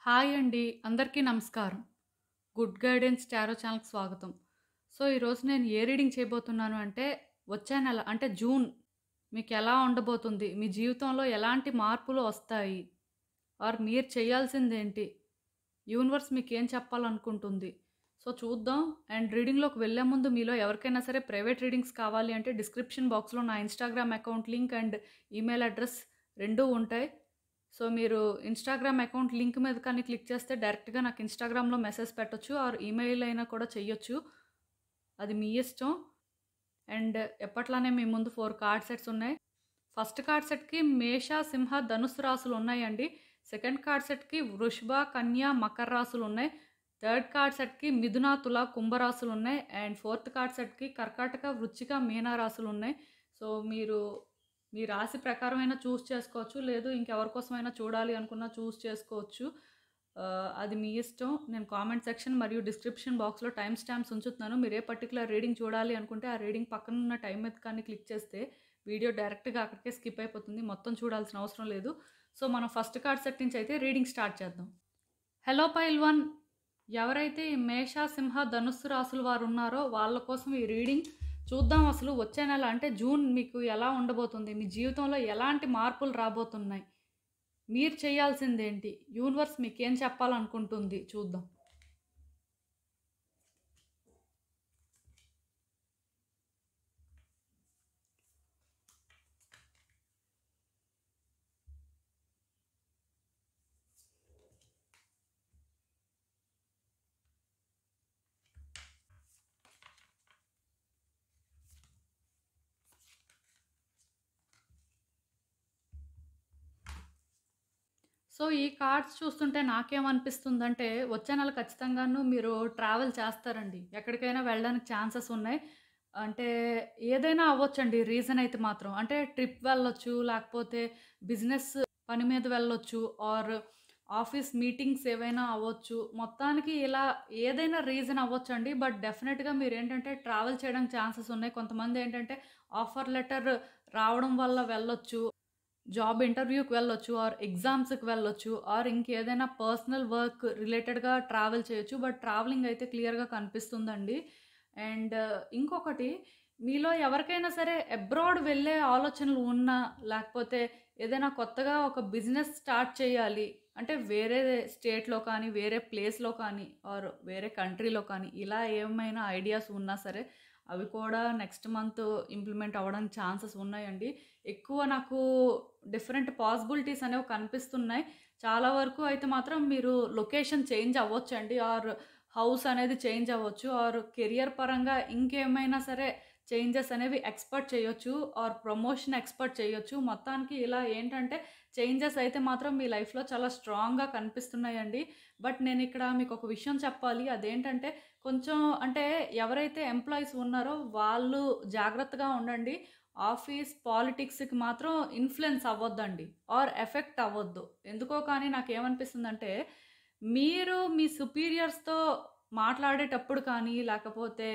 Hi అండి. అందరికీ నమస్కారం. గుడ్ గైడెన్స్ టారో ఛానల్‌కి స్వాగతం. సో, ఈరోజు నేను ఏ రీడింగ్ చేయబోతున్నాను అంటే, వచ్చే నెల అంటే జూన్ మీకెలా ఉండబోతుంది? మీ జీవితంలో ఎలాంటి మార్పులు వస్తాయి? ఆర్ మీరు చేయాల్సిందేంటి? యూనివర్స్ మీకేం చెప్పాలనుకుంటుంది? సో, చూద్దాం. అండ్ రీడింగ్‌లోకి వెళ్ళే ముందు మీలో ఎవరికైనా సరే ప్రైవేట్ రీడింగ్స్ కావాలి అంటే డిస్క్రిప్షన్ బాక్స్‌లో నా Instagram account link and email address రెండూ ఉంటాయి. సో, మీరు ఇన్‌స్టాగ్రామ్ అకౌంట్ లింక్ మీద కానీ క్లిక్ చేస్తే డైరెక్ట్‌గా నాకు ఇన్‌స్టాగ్రామ్‌లో మెసేజ్ పెట్టొచ్చు ఆర్ ఈమెయిల్ అయినా కూడా చెయ్యొచ్చు. అది మీ ఇష్టం. అండ్ ఎప్పట్లానే మీ ముందు 4 కార్డ్ సెట్స్ ఉన్నాయి. ఫస్ట్ కార్డ్ సెట్‌కి మేష, సింహ, ధనుస్సు రాసులున్నాయండి. సెకండ్ కార్డ్ సెట్‌కి వృషభ, కన్య, మకర రాసులున్నాయి. థర్డ్ కార్డ్ సెట్‌కి మిథున, తుల, కుంభ రాసులున్నాయి. అండ్ ఫోర్త్ కార్డ్ సెట్‌కి కర్కాటక, వృశ్చిక, మీన రాసులున్నాయి. సో, మీరు మీ రాశి ప్రకారమైనా చూజ్ చేసుకోవచ్చు. లేదు ఇంకెవరి కోసమైనా చూడాలి అనుకున్నా చూజ్ చేసుకోవచ్చు. అది మీ ఇష్టం. నేను కామెంట్ సెక్షన్ మరియు డిస్క్రిప్షన్ బాక్స్‌లో టైమ్ స్టాంప్స్ ఉంచుతున్నాను. మీరు ఏ పర్టిక్యులర్ రీడింగ్ చూడాలి అనుకుంటే ఆ రీడింగ్ పక్కనున్న టైమ్ మీద కానీ క్లిక్ చేస్తే వీడియో డైరెక్ట్‌గా అక్కడికే స్కిప్ అయిపోతుంది. మొత్తం చూడాల్సిన అవసరం లేదు. సో, మనం ఫస్ట్ కార్డ్ సెట్ నుంచి అయితే రీడింగ్ స్టార్ట్ చేద్దాం. హలో పైల్వాన్. ఎవరైతే ఈ మేష, సింహ, ధనుస్సు రాసుల వారు ఉన్నారో వాళ్ళ కోసం ఈ రీడింగ్. చూద్దాం అసలు వచ్చే నెల అంటే జూన్ మీకు ఎలా ఉండబోతుంది? మీ జీవితంలో ఎలాంటి మార్పులు రాబోతున్నాయి? మీరు చేయాల్సిందేంటి? యూనివర్స్ మీకేం చెప్పాలనుకుంటుంది? చూద్దాం. సో, ఈ కార్డ్స్ చూస్తుంటే నాకేమనిపిస్తుందంటే, వచ్చే నెల ఖచ్చితంగాను మీరు ట్రావెల్ చేస్తారండి. ఎక్కడికైనా వెళ్ళడానికి ఛాన్సెస్ ఉన్నాయి. అంటే ఏదైనా అవ్వొచ్చండి రీజన్ అయితే మాత్రం. అంటే ట్రిప్ వెళ్ళొచ్చు, లేకపోతే బిజినెస్ పని మీద వెళ్ళొచ్చు ఆర్ ఆఫీస్ మీటింగ్స్ ఏవైనా అవ్వచ్చు. మొత్తానికి ఇలా ఏదైనా రీజన్ అవ్వొచ్చండి. బట్ డెఫినిట్‌గా మీరేంటంటే ట్రావెల్ చేయడానికి ఛాన్సెస్ ఉన్నాయి. కొంతమందేంటంటే ఆఫర్ లెటర్ రావడం వల్ల వెళ్ళొచ్చు. జాబ్ ఇంటర్వ్యూకి వెళ్ళొచ్చు ఆర్ ఎగ్జామ్స్‌కి వెళ్ళొచ్చు ఆర్ ఇంకేదైనా పర్సనల్ వర్క్ రిలేటెడ్‌గా ట్రావెల్ చేయొచ్చు. బట్ ట్రావెలింగ్ అయితే క్లియర్‌గా కనిపిస్తుందండి. అండ్ ఇంకొకటి మీలో ఎవరికైనా సరే అబ్రాడ్ వెళ్ళే ఆలోచనలు ఉన్నా, లేకపోతే ఏదైనా కొత్తగా ఒక బిజినెస్ స్టార్ట్ చేయాలి అంటే వేరే స్టేట్‌లో కానీ, వేరే ప్లేస్‌లో కానీ ఆర్ వేరే కంట్రీలో కానీ ఇలా ఏమైనా ఐడియాస్ ఉన్నా సరే అవి కూడా నెక్స్ట్ మంత్ ఇంప్లిమెంట్ అవ్వడానికి ఛాన్సెస్ ఉన్నాయండి. ఎక్కువ నాకు డిఫరెంట్ పాసిబిలిటీస్ అనేవి కనిపిస్తున్నాయి. చాలా వరకు అయితే మాత్రం మీరు లొకేషన్ చేంజ్ అవ్వొచ్చండి. ఆర్ హౌస్ అనేది చేంజ్ అవ్వచ్చు. ఆర్ కెరియర్ పరంగా ఇంకేమైనా సరే చేంజెస్ అనేవి ఎక్స్‌పెక్ట్ చేయొచ్చు. ఆర్ ప్రమోషన్ ఎక్స్‌పెక్ట్ చేయొచ్చు. మొత్తానికి ఇలా ఏంటంటే చేంజెస్ అయితే మాత్రం మీ లైఫ్‌లో చాలా స్ట్రాంగ్‌గా కనిపిస్తున్నాయండి. బట్ నేనిక్కడ మీకొక విషయం చెప్పాలి. అదేంటంటే కొంచెం అంటే ఎవరైతే ఎంప్లాయీస్ ఉన్నారో వాళ్ళు జాగ్రత్తగా ఉండండి. ఆఫీస్ పాలిటిక్స్‌కి మాత్రం ఇన్‌ఫ్లూయెన్స్ అవ్వొద్దండి. ఆర్ ఎఫెక్ట్ అవ్వొద్దు. ఎందుకో కానీ నాకేమనిపిస్తుందంటే, మీరు మీ సుపీరియర్స్‌తో మాట్లాడేటప్పుడు కానీ, లేకపోతే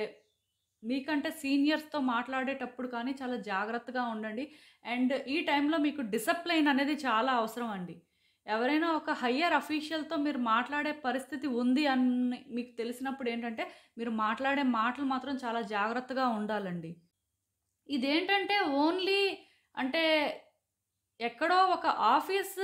మీకంటే సీనియర్స్‌తో మాట్లాడేటప్పుడు కానీ చాలా జాగ్రత్తగా ఉండండి. అండ్ ఈ టైంలో మీకు డిసిప్లైన్ అనేది చాలా అవసరం అండి. ఎవరైనా ఒక హయ్యర్ అఫీషియల్‌తో మీరు మాట్లాడే పరిస్థితి ఉంది అని మీకు తెలిసినప్పుడు ఏంటంటే, మీరు మాట్లాడే మాటలు మాత్రం చాలా జాగ్రత్తగా ఉండాలండి. ఇదేంటంటే ఓన్లీ అంటే ఎక్కడో ఒక ఆఫీస్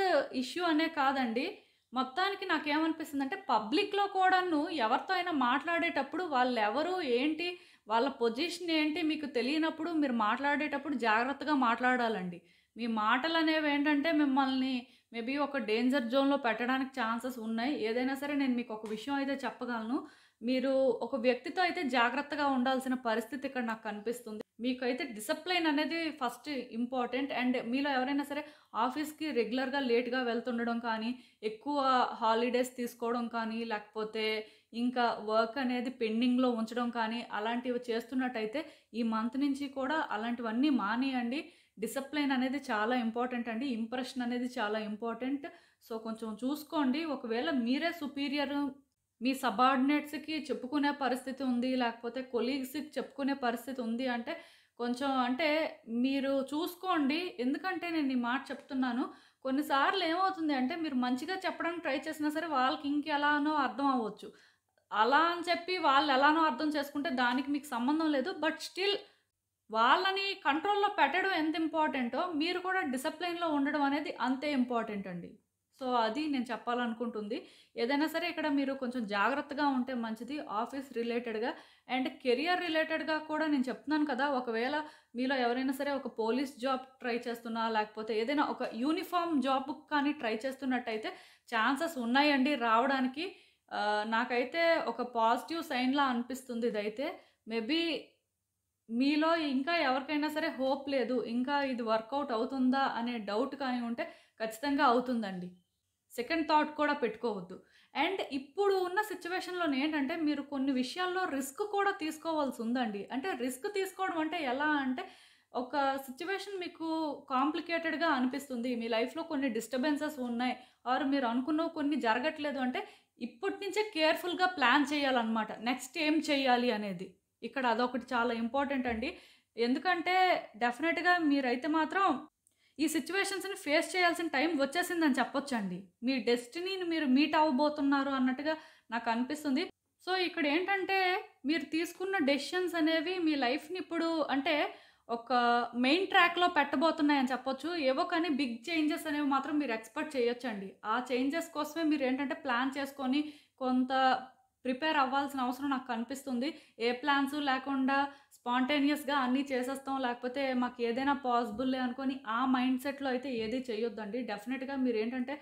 ఇష్యూ అనే కాదండి. మొత్తానికి నాకేమనిపిస్తుందంటే పబ్లిక్‌లో కూడాను ఎవరితో అయినా మాట్లాడేటప్పుడు వాళ్ళెవరు, ఏంటి, వాళ్ళ పొజిషన్ ఏంటి మీకు తెలియనప్పుడు మీరు మాట్లాడేటప్పుడు జాగ్రత్తగా మాట్లాడాలండి. మీ మాటలనేవేంటంటే మిమ్మల్ని మేబీ ఒక డేంజర్ జోన్‌లో పెట్టడానికి ఛాన్సెస్ ఉన్నాయి. ఏదైనా సరే నేను మీకొక విషయం అయితే చెప్పగలను. మీరు ఒక వ్యక్తితో అయితే జాగ్రత్తగా ఉండాల్సిన పరిస్థితి ఇక్కడ నాకు కనిపిస్తుంది. మీకైతే డిసిప్లైన్ అనేది ఫస్ట్ ఇంపార్టెంట్. అండ్ మీలో ఎవరైనా సరే ఆఫీస్‌కి రెగ్యులర్‌గా లేట్‌గా వెళ్తుండడం కానీ, ఎక్కువ హాలిడేస్ తీసుకోవడం కానీ, లేకపోతే ఇంకా వర్క్ అనేది పెండింగ్‌లో ఉంచడం కానీ, అలాంటివి చేస్తున్నట్టయితే ఈ మంత్ నుంచి కూడా అలాంటివన్నీ మానేయండి. డిసిప్లైన్ అనేది చాలా ఇంపార్టెంట్ అండి. ఇంప్రెషన్ అనేది చాలా ఇంపార్టెంట్. సో, కొంచెం చూసుకోండి. ఒకవేళ మీరే సుపీరియర్ మీ సబార్డినేట్స్‌కి చెప్పుకునే పరిస్థితి ఉంది. లేకపోతే కొలీగ్స్‌కి చెప్పుకునే పరిస్థితి ఉంది అంటే, కొంచెం అంటే మీరు చూసుకోండి. ఎందుకంటే నేను ఈ మాట చెప్తున్నాను. కొన్నిసార్లు ఏమవుతుంది అంటే మీరు మంచిగా చెప్పడానికి ట్రై చేసినా సరే వాళ్ళకి ఇంకెలానో అర్థం అవ్వచ్చు. అలా అని చెప్పి వాళ్ళు ఎలానో అర్థం చేసుకుంటే దానికి మీకు సంబంధం లేదు. బట్ స్టిల్ వాళ్ళని కంట్రోల్‌లో పెట్టడం ఎంత ఇంపార్టెంటో, మీరు కూడా డిసిప్లిన్‌లో ఉండడం అనేది అంతే ఇంపార్టెంట్ అండి. సో, అది నేను చెప్పాలనుకుంటుంది. ఏదైనా సరే ఇక్కడ మీరు కొంచెం జాగ్రత్తగా ఉంటే మంచిది. ఆఫీస్ రిలేటెడ్‌గా అండ్ కెరియర్ రిలేటెడ్‌గా కూడా నేను చెప్తున్నాను కదా! ఒకవేళ మీలో ఎవరైనా సరే ఒక పోలీస్ జాబ్ ట్రై చేస్తున్నా, లేకపోతే ఏదైనా ఒక యూనిఫార్మ్ జాబ్‌కి కానీ ట్రై చేస్తున్నట్టయితే ఛాన్సెస్ ఉన్నాయండి రావడానికి. నాకైతే ఒక పాజిటివ్ సైన్‌లా అనిపిస్తుంది ఇదైతే. మేబీ మీలో ఇంకా ఎవరికైనా సరే హోప్ లేదు. ఇంకా ఇది వర్కౌట్ అవుతుందా అనే డౌట్ కానీ ఉంటే ఖచ్చితంగా అవుతుందండి. సెకండ్ థాట్ కూడా పెట్టుకోవద్దు. అండ్ ఇప్పుడు ఉన్న సిట్యుయేషన్‌లోనే ఏంటంటే మీరు కొన్ని విషయాల్లో రిస్క్ కూడా తీసుకోవాల్సుందండి. అంటే రిస్క్ తీసుకోవడం అంటే ఎలా అంటే ఒక సిట్యుయేషన్ మీకు కాంప్లికేటెడ్‌గా అనిపిస్తుంది. మీ లైఫ్‌లో కొన్ని డిస్టర్బెన్సెస్ ఉన్నాయి. ఆర్ మీరు అనుకున్నవి కొన్ని జరగట్లేదు అంటే ఇప్పటి నుంచే కేర్‌ఫుల్‌గా ప్లాన్ చేయాలన్నమాట. నెక్స్ట్ ఏం చేయాలి అనేది. ఇక్కడ అదొకటి చాలా ఇంపార్టెంట్ అండి. ఎందుకంటే డెఫినిట్‌గా మీరైతే మాత్రం ఈ సిట్యుయేషన్స్‌ని ఫేస్ చేయాల్సిన టైం వచ్చేసిందని చెప్పొచ్చండి. మీ డెస్టినీని మీరు మీట్ అవ్వబోతున్నారు అన్నట్టుగా నాకనిపిస్తుంది. సో, ఇక్కడేంటంటే మీరు తీసుకున్న డెసిషన్స్ అనేవి మీ లైఫ్‌ని ఇప్పుడు అంటే ఒక మెయిన్ ట్రాక్‌లో పెట్టబోతున్నాయని చెప్పొచ్చు. ఏవో కానీ బిగ్ చేంజెస్ అనేవి మాత్రం మీరు ఎక్స్‌పెక్ట్ చేయొచ్చండి. ఆ చేంజెస్ కోసమే మీరేంటంటే ప్లాన్ చేసుకొని కొంత ప్రిపేర్ అవ్వాల్సిన అవసరం నాకు కనిపిస్తుంది. ఏ ప్లాన్సు లేకుండా స్పాంటేనియస్‌గా అన్నీ చేసేస్తాం. లేకపోతే మాకేదైనా పాసిబులే అనుకోని ఆ మైండ్ సెట్‌లో అయితే ఏది చేయొద్దండి. డెఫినిట్‌గా మీరేంటంటే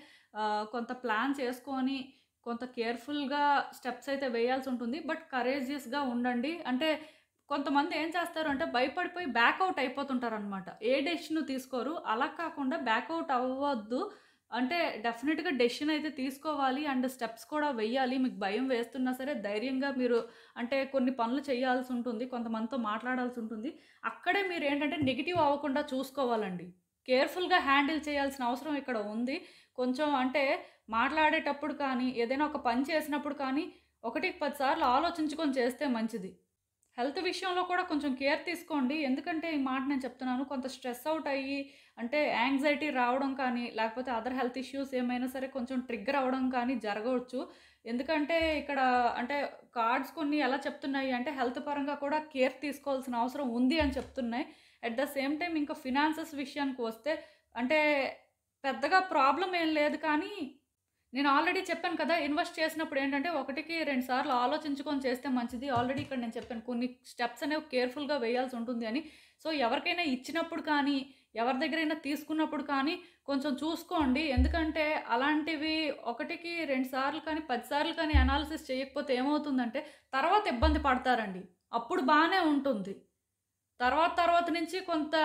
కొంత ప్లాన్ చేసుకొని, కొంత కేర్‌ఫుల్‌గా స్టెప్స్ అయితే వేయాల్సుంటుంది. బట్ కరేజియస్‌గా ఉండండి. అంటే కొంతమంది ఏం చేస్తారు అంటే భయపడిపోయి బ్యాకౌట్ అయిపోతుంటారనమాట. ఏ డెసిషను తీసుకోరు. అలా కాకుండా బ్యాకౌట్ అవ్వద్దు. అంటే డెఫినిట్‌గా డెసిషన్ అయితే తీసుకోవాలి. అండ్ స్టెప్స్ కూడా వెయ్యాలి. మీకు భయం వేస్తున్నా సరే ధైర్యంగా మీరు అంటే కొన్ని పనులు చేయాల్సుంటుంది. కొంతమందితో మాట్లాడాల్సుంటుంది. అక్కడే మీరేంటంటే నెగెటివ్ అవ్వకుండా చూసుకోవాలండి. కేర్‌ఫుల్‌గా హ్యాండిల్ చేయాల్సిన అవసరం ఇక్కడ ఉంది. కొంచెం అంటే మాట్లాడేటప్పుడు కానీ, ఏదైనా ఒక పని చేసినప్పుడు కానీ, ఒకటికి 10 సార్లు ఆలోచించుకొని చేస్తే మంచిది. హెల్త్ విషయంలో కూడా కొంచెం కేర్ తీసుకోండి. ఎందుకంటే ఈ మాట నేను చెప్తున్నాను. కొంత స్ట్రెస్ ఔట్ అయ్యి అంటే యాంగ్జైటీ రావడం కానీ, లేకపోతే అదర్ హెల్త్ ఇష్యూస్ ఏమైనా సరే కొంచెం ట్రిగ్గర్ అవ్వడం కానీ జరగవచ్చు. ఎందుకంటే ఇక్కడ అంటే కార్డ్స్ కొన్ని ఎలా చెప్తున్నాయి అంటే హెల్త్ పరంగా కూడా కేర్ తీసుకోవాల్సిన అవసరం ఉంది అని చెప్తున్నాయి. అట్ ద సేమ్ టైమ్ ఇంకా ఫినాన్సెస్ విషయానికి వస్తే అంటే పెద్దగా ప్రాబ్లమ్ ఏం లేదు కానీ నేను ఆల్రెడీ చెప్పాను కదా! ఇన్వెస్ట్ చేసినప్పుడు ఏంటంటే, ఒకటికి 2 సార్లు ఆలోచించుకొని చేస్తే మంచిది. ఆల్రెడీ ఇక్కడ నేను చెప్పాను. కొన్ని స్టెప్స్ అనేవి కేర్‌ఫుల్‌గా వేయాల్సుంటుంది అని. సో, ఎవరికైనా ఇచ్చినప్పుడు కానీ, ఎవరి దగ్గరైనా తీసుకున్నప్పుడు కానీ, కొంచెం చూసుకోండి. ఎందుకంటే, అలాంటివి ఒకటికి 2 సార్లు కానీ, 10 సార్లు కానీ అనాలిసిస్ చేయకపోతే ఏమవుతుందంటే, తర్వాత ఇబ్బంది పడతారండి. అప్పుడు బానే ఉంటుంది. తర్వాత నుంచి కొంత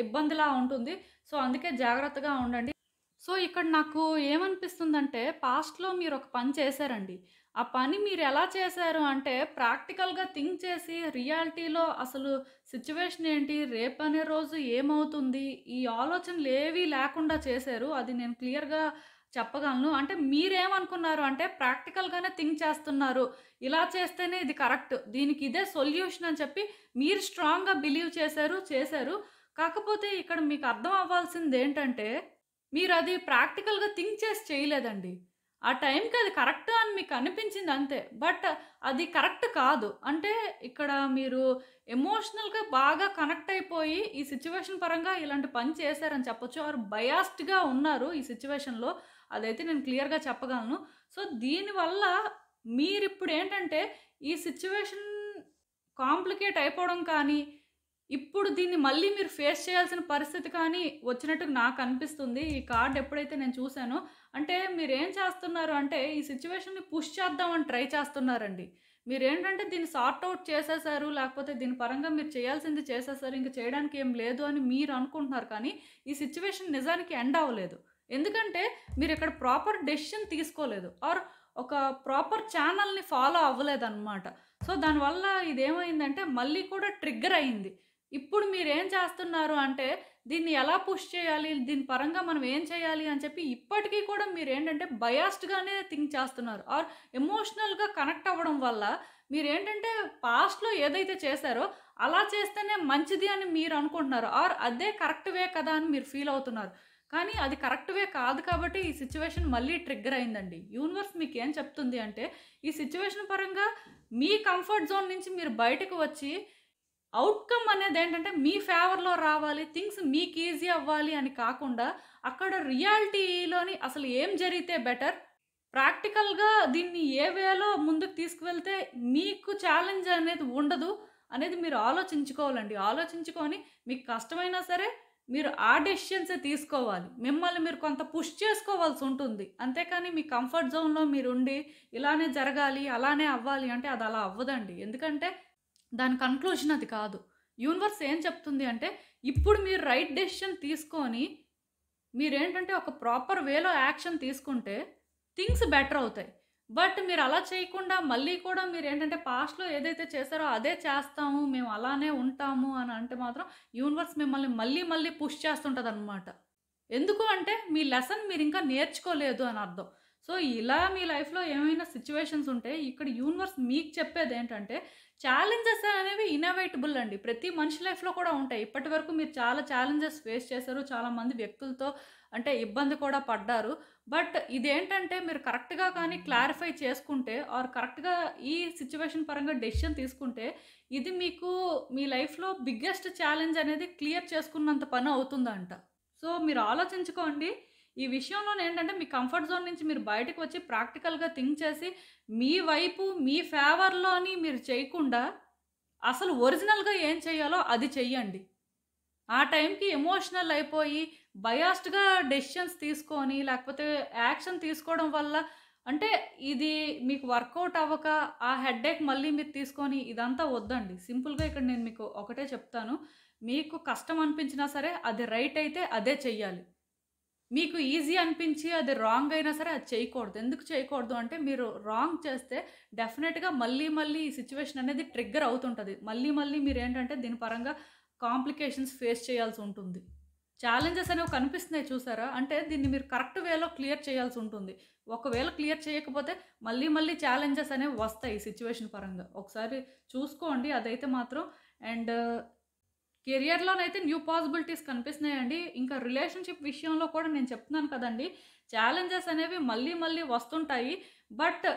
ఇబ్బందిలా ఉంటుంది. సో, అందుకే జాగ్రత్తగా ఉండండి. సో, ఇక్కడ నాకు ఏమనిపిస్తుందంటే, పాస్ట్‌లో మీరొక పని చేశారండి. ఆ పని మీరెలా చేశారు అంటే, ప్రాక్టికల్‌గా థింక్ చేసి, రియాలిటీలో అసలు సిట్యుయేషన్ ఏంటి, రేపనే రోజు ఏమవుతుంది, ఈ ఆలోచనలేవీ లేకుండా చేశారు. అది నేను క్లియర్‌గా చెప్పగలను. అంటే మీరేమనుకున్నారు అంటే, ప్రాక్టికల్‌గానే థింక్ చేస్తున్నారు. ఇలా చేస్తేనే ఇది కరెక్ట్. దీనికి ఇదే సొల్యూషన్ అని చెప్పి, మీరు స్ట్రాంగ్‌గా బిలీవ్ చేశారు. కాకపోతే ఇక్కడ మీకు అర్థం అవ్వాల్సిందేంటంటే మీరది ప్రాక్టికల్‌గా థింక్ చేసి చేయలేదండి. ఆ టైంకి అది కరెక్ట్ అని మీకు అనిపించింది అంతే. బట్ అది కరెక్ట్ కాదు. అంటే ఇక్కడ మీరు ఎమోషనల్‌గా బాగా కనెక్ట్ అయిపోయి ఈ సిట్యుయేషన్ పరంగా ఇలాంటి పని చేశారని చెప్పొచ్చు. ఆర్ బయాస్డ్‌గా ఉన్నారు ఈ సిట్యుయేషన్‌లో. అదైతే నేను క్లియర్‌గా చెప్పగలను. సో, దీనివల్ల మీరిప్పుడేంటంటే ఈ సిట్యుయేషన్ కాంప్లికేట్ అయిపోవడం కానీ ఇప్పుడు దీన్ని మళ్ళీ మీరు ఫేస్ చేయాల్సిన పరిస్థితి కానీ వచ్చినట్టు నాకనిపిస్తుంది. ఈ కార్డ్ ఎప్పుడైతే నేను చూసానో, అంటే మీరేం చేస్తున్నారు అంటే, ఈ సిట్యుయేషన్‌ని పుష్ చేద్దామని ట్రై చేస్తున్నారండి. మీరేంటంటే దీన్ని సార్ట్ ఔట్ చేసేసారు, లేకపోతే దీని పరంగా మీరు చేయాల్సింది చేసేసారు, ఇంక చేయడానికి ఏం లేదు అని మీరు అనుకుంటున్నారు కానీ, ఈ సిట్యుయేషన్ నిజానికి ఎండ్ అవ్వలేదు. ఎందుకంటే మీరిక్కడ ప్రాపర్ డెసిషన్ తీసుకోలేదు. ఆర్ ఒక ప్రాపర్ ఛానెల్‌ని ఫాలో అవ్వలేదన్నమాట. సో, దానివల్ల ఇదేమైందంటే మళ్ళీ కూడా ట్రిగ్గర్ అయింది. ఇప్పుడు మీరేం చేస్తున్నారు అంటే, దీన్ని ఎలా పుష్ చేయాలి? దీని పరంగా మనం ఏం చేయాలి? అని చెప్పి ఇప్పటికీ కూడా మీరేంటంటే బయాస్డ్‌గానే థింక్ చేస్తున్నారు. ఆర్ ఎమోషనల్‌గా కనెక్ట్ అవ్వడం వల్ల మీరేంటంటే పాస్ట్‌లో ఏదైతే చేశారో అలా చేస్తేనే మంచిది అని మీరు అనుకుంటున్నారు. ఆర్ అదే కరెక్ట్ వే కదా అని మీరు ఫీల్ అవుతున్నారు. కానీ అది కరెక్ట్ వే కాదు కాబట్టి ఈ సిట్యుయేషన్ మళ్ళీ ట్రిగ్గర్ అయిందండి. యూనివర్స్ మీకేం చెప్తుంది అంటే, ఈ సిట్యుయేషన్ పరంగా మీ కంఫర్ట్ జోన్ నుంచి మీరు బయటకు వచ్చి, ఔట్‌కమ్ అనేదేంటంటే మీ ఫేవర్‌లో రావాలి, థింగ్స్ మీకు ఈజీ అవ్వాలి అని కాకుండా, అక్కడ రియాలిటీలోని అసలు ఏం జరిగితే బెటర్, ప్రాక్టికల్‌గా దీన్ని ఏ వేలో ముందుకు తీసుకువెళ్తే మీకు ఛాలెంజ్ అనేది ఉండదు అనేది మీరు ఆలోచించుకోవాలండి. ఆలోచించుకొని మీకు కష్టమైనా సరే మీరు ఆ డెసిషన్సే తీసుకోవాలి. మిమ్మల్ని మీరు కొంత పుష్ చేసుకోవాల్సి ఉంటుంది. అంతేకాని మీ కంఫర్ట్ జోన్‌లో మీరుండి ఇలానే జరగాలి, అలానే అవ్వాలి అంటే అది అలా అవ్వదండి. ఎందుకంటే దాని కన్క్లూజన్ అది కాదు. యూనివర్స్ ఏం చెప్తుంది అంటే, ఇప్పుడు మీరు రైట్ డెసిషన్ తీసుకొని మీరేంటంటే ఒక ప్రాపర్ వేలో యాక్షన్ తీసుకుంటే థింగ్స్ బెటర్ అవుతాయి. బట్ మీరు అలా చేయకుండా మళ్ళీ కూడా మీరేంటంటే పాస్ట్‌లో ఏదైతే చేశారో అదే చేస్తాము, మేము అలానే ఉంటాము అని అంటే మాత్రం యూనివర్స్ మిమ్మల్ని మళ్ళీ మళ్ళీ పుష్ చేస్తుంటదనమాట. ఎందుకు అంటే మీ లెసన్ మీరింకా నేర్చుకోలేదు అని అర్థం. సో, ఇలా మీ లైఫ్‌లో ఏమైనా సిట్యుయేషన్స్ ఉంటే ఇక్కడ యూనివర్స్ మీకు చెప్పేదేంటంటే, ఛాలెంజెస్ అనేవి ఇన్నోవేటబుల్ అండి. ప్రతి మనిషి లైఫ్‌లో కూడా ఉంటాయి. ఇప్పటివరకు మీరు చాలా ఛాలెంజెస్ ఫేస్ చేశారు. చాలామంది వ్యక్తులతో అంటే ఇబ్బంది కూడా పడ్డారు. బట్ ఇదేంటంటే మీరు కరెక్ట్‌గా కానీ క్లారిఫై చేసుకుంటే ఆర్ కరెక్ట్‌గా ఈ సిట్యుయేషన్ పరంగా డెసిషన్ తీసుకుంటే, ఇది మీకు మీ లైఫ్‌లో బిగ్గెస్ట్ ఛాలెంజ్ అనేది క్లియర్ చేసుకున్నంత పని అవుతుందంట. సో, మీరు ఆలోచించుకోండి. ఈ విషయంలోనేంటంటే మీ కంఫర్ట్ జోన్ నుంచి మీరు బయటకు వచ్చి ప్రాక్టికల్‌గా థింక్ చేసి, మీ వైపు మీ ఫేవర్‌లోని మీరు చేయకుండా, అసలు ఒరిజినల్‌గా ఏం చేయాలో అది చెయ్యండి. ఆ టైంకి ఎమోషనల్ అయిపోయి, బయాస్డ్‌గా డెసిషన్స్ తీసుకొని, లేకపోతే యాక్షన్ తీసుకోవడం వల్ల అంటే ఇది మీకు వర్కౌట్ అవ్వక, ఆ హెడ్‌ఏక్ మళ్ళీ మీరు తీసుకొని ఇదంతా వద్దండి. సింపుల్‌గా ఇక్కడ నేను మీకు ఒకటే చెప్తాను. మీకు కష్టం అనిపించినా సరే, అది రైట్ అయితే అదే చెయ్యాలి. మీకు ఈజీ అనిపించి అది రాంగ్ అయినా సరే అది చేయకూడదు. ఎందుకు చేయకూడదు అంటే మీరు రాంగ్ చేస్తే డెఫినెట్‌గా మళ్ళీ మళ్ళీ ఈ సిట్యుయేషన్ అనేది ట్రిగ్గర్ అవుతుంటది. మళ్ళీ మళ్ళీ మీరేంటంటే దీని పరంగా కాంప్లికేషన్స్ ఫేస్ చేయాల్సి ఉంటుంది. ఛాలెంజెస్ అనేవి కనిపిస్తున్నాయి చూసారా? అంటే దీన్ని మీరు కరెక్ట్ వేలో క్లియర్ చేయాల్సి ఉంటుంది. ఒకవేళ క్లియర్ చేయకపోతే మళ్ళీ మళ్ళీ ఛాలెంజెస్ అనేవి వస్తాయి ఈ సిట్యుయేషన్ పరంగా. ఒకసారి చూసుకోండి అదైతే మాత్రం. అండ్ కెరియర్‌లోనైతే న్యూ పాసిబిలిటీస్ కనిపిస్తున్నాయండి. ఇంకా రిలేషన్‌షిప్ విషయంలో కూడా నేను చెప్తున్నాను కదండీ! ఛాలెంజెస్ అనేవి మళ్ళీ మళ్ళీ వస్తుంటాయి. బట్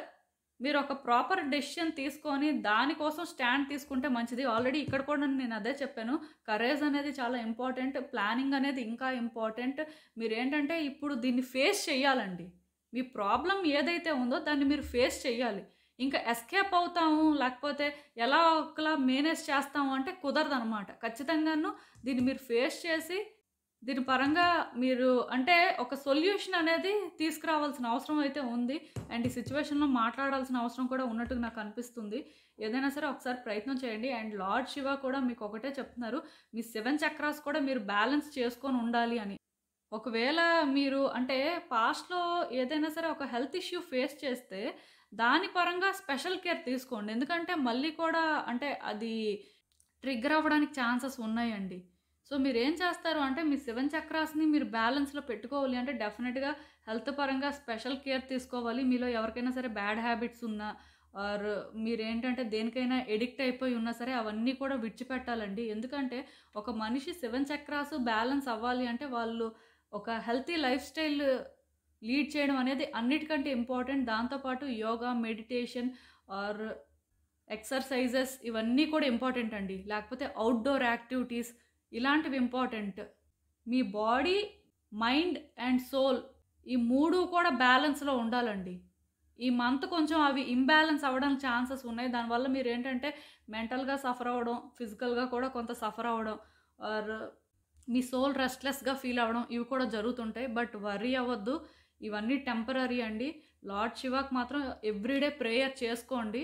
మీరొక ప్రాపర్ డెసిషన్ తీసుకొని దానికోసం స్టాండ్ తీసుకుంటే మంచిది. ఆల్రెడీ ఇక్కడ కూడా నేను అదే చెప్పాను. కరేజ్ అనేది చాలా ఇంపార్టెంట్. ప్లానింగ్ అనేది ఇంకా ఇంపార్టెంట్. మీరేంటంటే ఇప్పుడు దీన్ని ఫేస్ చేయాలండి. మీ ప్రాబ్లమ్ ఏదైతే ఉందో దాన్ని మీరు ఫేస్ చేయాలి. ఇంకా ఎస్కేప్ అవుతాము, లేకపోతే ఎలా ఒకలా మేనేజ్ చేస్తాము అంటే కుదరదనమాట. ఖచ్చితంగాను దీన్ని మీరు ఫేస్ చేసి, దీని పరంగా మీరు అంటే ఒక సొల్యూషన్ అనేది తీసుకురావాల్సిన అవసరం అయితే ఉంది. అండ్ ఈ సిట్యుయేషన్‌లో మాట్లాడాల్సిన అవసరం కూడా ఉన్నట్టుగా నాకు అనిపిస్తుంది. ఏదైనా సరే ఒకసారి ప్రయత్నం చేయండి. అండ్ లార్డ్ శివ కూడా మీకు ఒకటే చెప్తున్నారు. మీ 7 చక్రాస్ కూడా మీరు బ్యాలెన్స్ చేసుకొని ఉండాలి అని. ఒకవేళ మీరు అంటే పాస్ట్‌లో ఏదైనా సరే ఒక హెల్త్ ఇష్యూ ఫేస్ చేస్తే, దాని పరంగా స్పెషల్ కేర్ తీసుకోండి. ఎందుకంటే మళ్ళీ కూడా అంటే అది ట్రిగ్గర్ అవ్వడానికి ఛాన్సెస్ ఉన్నాయండి. సో, మీరేం చేస్తారు అంటే మీ 7 చక్రాస్‌ని మీరు బ్యాలెన్స్‌లో పెట్టుకోవాలి అంటే డెఫినిట్‌గా హెల్త్ పరంగా స్పెషల్ కేర్ తీసుకోవాలి. మీలో ఎవరికైనా సరే బ్యాడ్ హ్యాబిట్స్ ఉన్నా ఆర్ మీరేంటంటే దేనికైనా ఎడిక్ట్ అయిపోయి ఉన్నా సరే అవన్నీ కూడా విడిచిపెట్టాలండి. ఎందుకంటే ఒక మనిషి 7 చక్రాస్ బ్యాలెన్స్ అవ్వాలి అంటే వాళ్ళు ఒక హెల్తీ లైఫ్ స్టైల్ లీడ్ చేయడం అనేది అన్నిటికంటే ఇంపార్టెంట్. దాంతో పాటు యోగా, మెడిటేషన్ ఆర్ ఎక్సర్‌సైజెస్ ఇవన్నీ కూడా ఇంపార్టెంట్ అండి. లేకపోతే ఔట్‌డోర్ యాక్టివిటీస్ ఇలాంటివి ఇంపార్టెంట్. మీ బాడీ, మైండ్ అండ్ సోల్ ఈ 3 కూడా బ్యాలెన్స్‌లో ఉండాలండి. ఈ మంత్ కొంచెం అవి ఇంబాలెన్స్ అవ్వడానికి ఛాన్సెస్ ఉన్నాయి. దానివల్ల మీరేంటంటే మెంటల్‌గా సఫర్ అవ్వడం, ఫిజికల్‌గా కూడా కొంత సఫర్ అవ్వడం ఆర్ మీ సోల్ రెస్ట్‌లెస్‌గా ఫీల్ అవ్వడం ఇవి కూడా జరుగుతుంటాయి. బట్ వర్రీ అవ్వద్దు. ఇవన్నీ టెంపరరీ అండి. లార్డ్ శివకి మాత్రం ఎవ్రీడే ప్రేయర్ చేసుకోండి.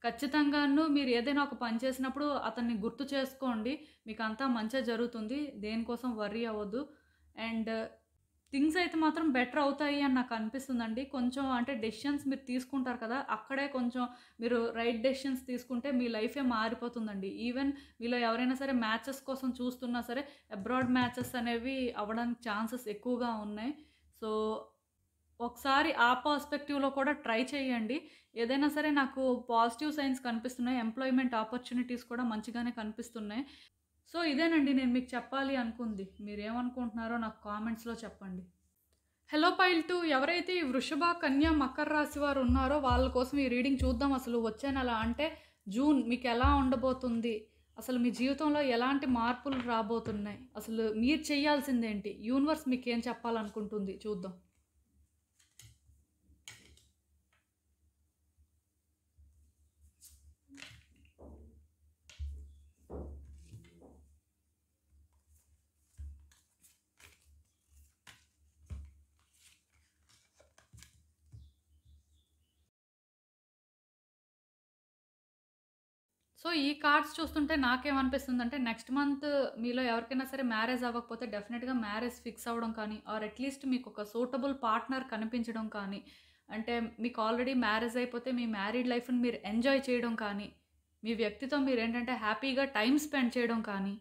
ఖచ్చితంగాను మీరు ఏదైనా ఒక పని చేసినప్పుడు అతన్ని గుర్తు చేసుకోండి. మీకంతా మంచే జరుగుతుంది. దేనికోసం వర్రీ అవ్వద్దు. అండ్ థింగ్స్ అయితే మాత్రం బెటర్ అవుతాయి అని నాకు అనిపిస్తుందండి. కొంచెం అంటే డెసిషన్స్ మీరు తీసుకుంటారు కదా! అక్కడే కొంచెం మీరు రైట్ డెసిషన్స్ తీసుకుంటే మీ లైఫే మారిపోతుందండి. ఈవెన్ మీలో ఎవరైనా సరే మ్యాచెస్ కోసం చూస్తున్నా సరే అబ్రాడ్ మ్యాచెస్ అనేవి అవ్వడానికి ఛాన్సెస్ ఎక్కువగా ఉన్నాయి. సో, ఒకసారి ఆ పర్స్పెక్టివ్‌లో కూడా ట్రై చేయండి. ఏదైనా సరే నాకు పాజిటివ్ సైన్స్ కనిపిస్తున్నాయి. ఎంప్లాయ్‌మెంట్ ఆపర్చునిటీస్ కూడా మంచిగానే కనిపిస్తున్నాయి. సో ఇదేనండి నేను మీకు చెప్పాలి అనుకుంది. మీరేమనుకుంటున్నారో నాకు కామెంట్స్‌లో చెప్పండి. హలో పైల్ 2 ఎవరైతే ఈ వృషభ, కన్య, మకర రాశి వారు ఉన్నారో వాళ్ళ కోసం ఈ రీడింగ్ చూద్దాం. అసలు వచ్చే నెల అంటే జూన్ మీకెలా ఉండబోతుంది? అసలు మీ జీవితంలో ఎలాంటి మార్పులు రాబోతున్నాయి? అసలు మీరు చేయాల్సిందేంటి? యూనివర్స్ మీకేం చెప్పాలనుకుంటుంది చూద్దాం. సో, ఈ కార్డ్స్ చూస్తుంటే నాకేమనిపిస్తుందంటే, నెక్స్ట్ మంత్ మీలో ఎవరికైనా సరే మ్యారేజ్ అవ్వకపోతే డెఫినిట్‌గా మ్యారేజ్ ఫిక్స్ అవ్వడం కానీ, ఆర్ అట్‌లీస్ట్ మీకొక సూటబుల్ పార్ట్నర్ కనిపించడం కానీ, అంటే మీకు ఆల్రెడీ మ్యారేజ్ అయిపోతే మీ మ్యారీడ్ లైఫ్‌ని మీరు ఎంజాయ్ చేయడం కానీ, మీ వ్యక్తితో మీరేంటంటే హ్యాపీగా టైమ్ స్పెండ్ చేయడం కానీ,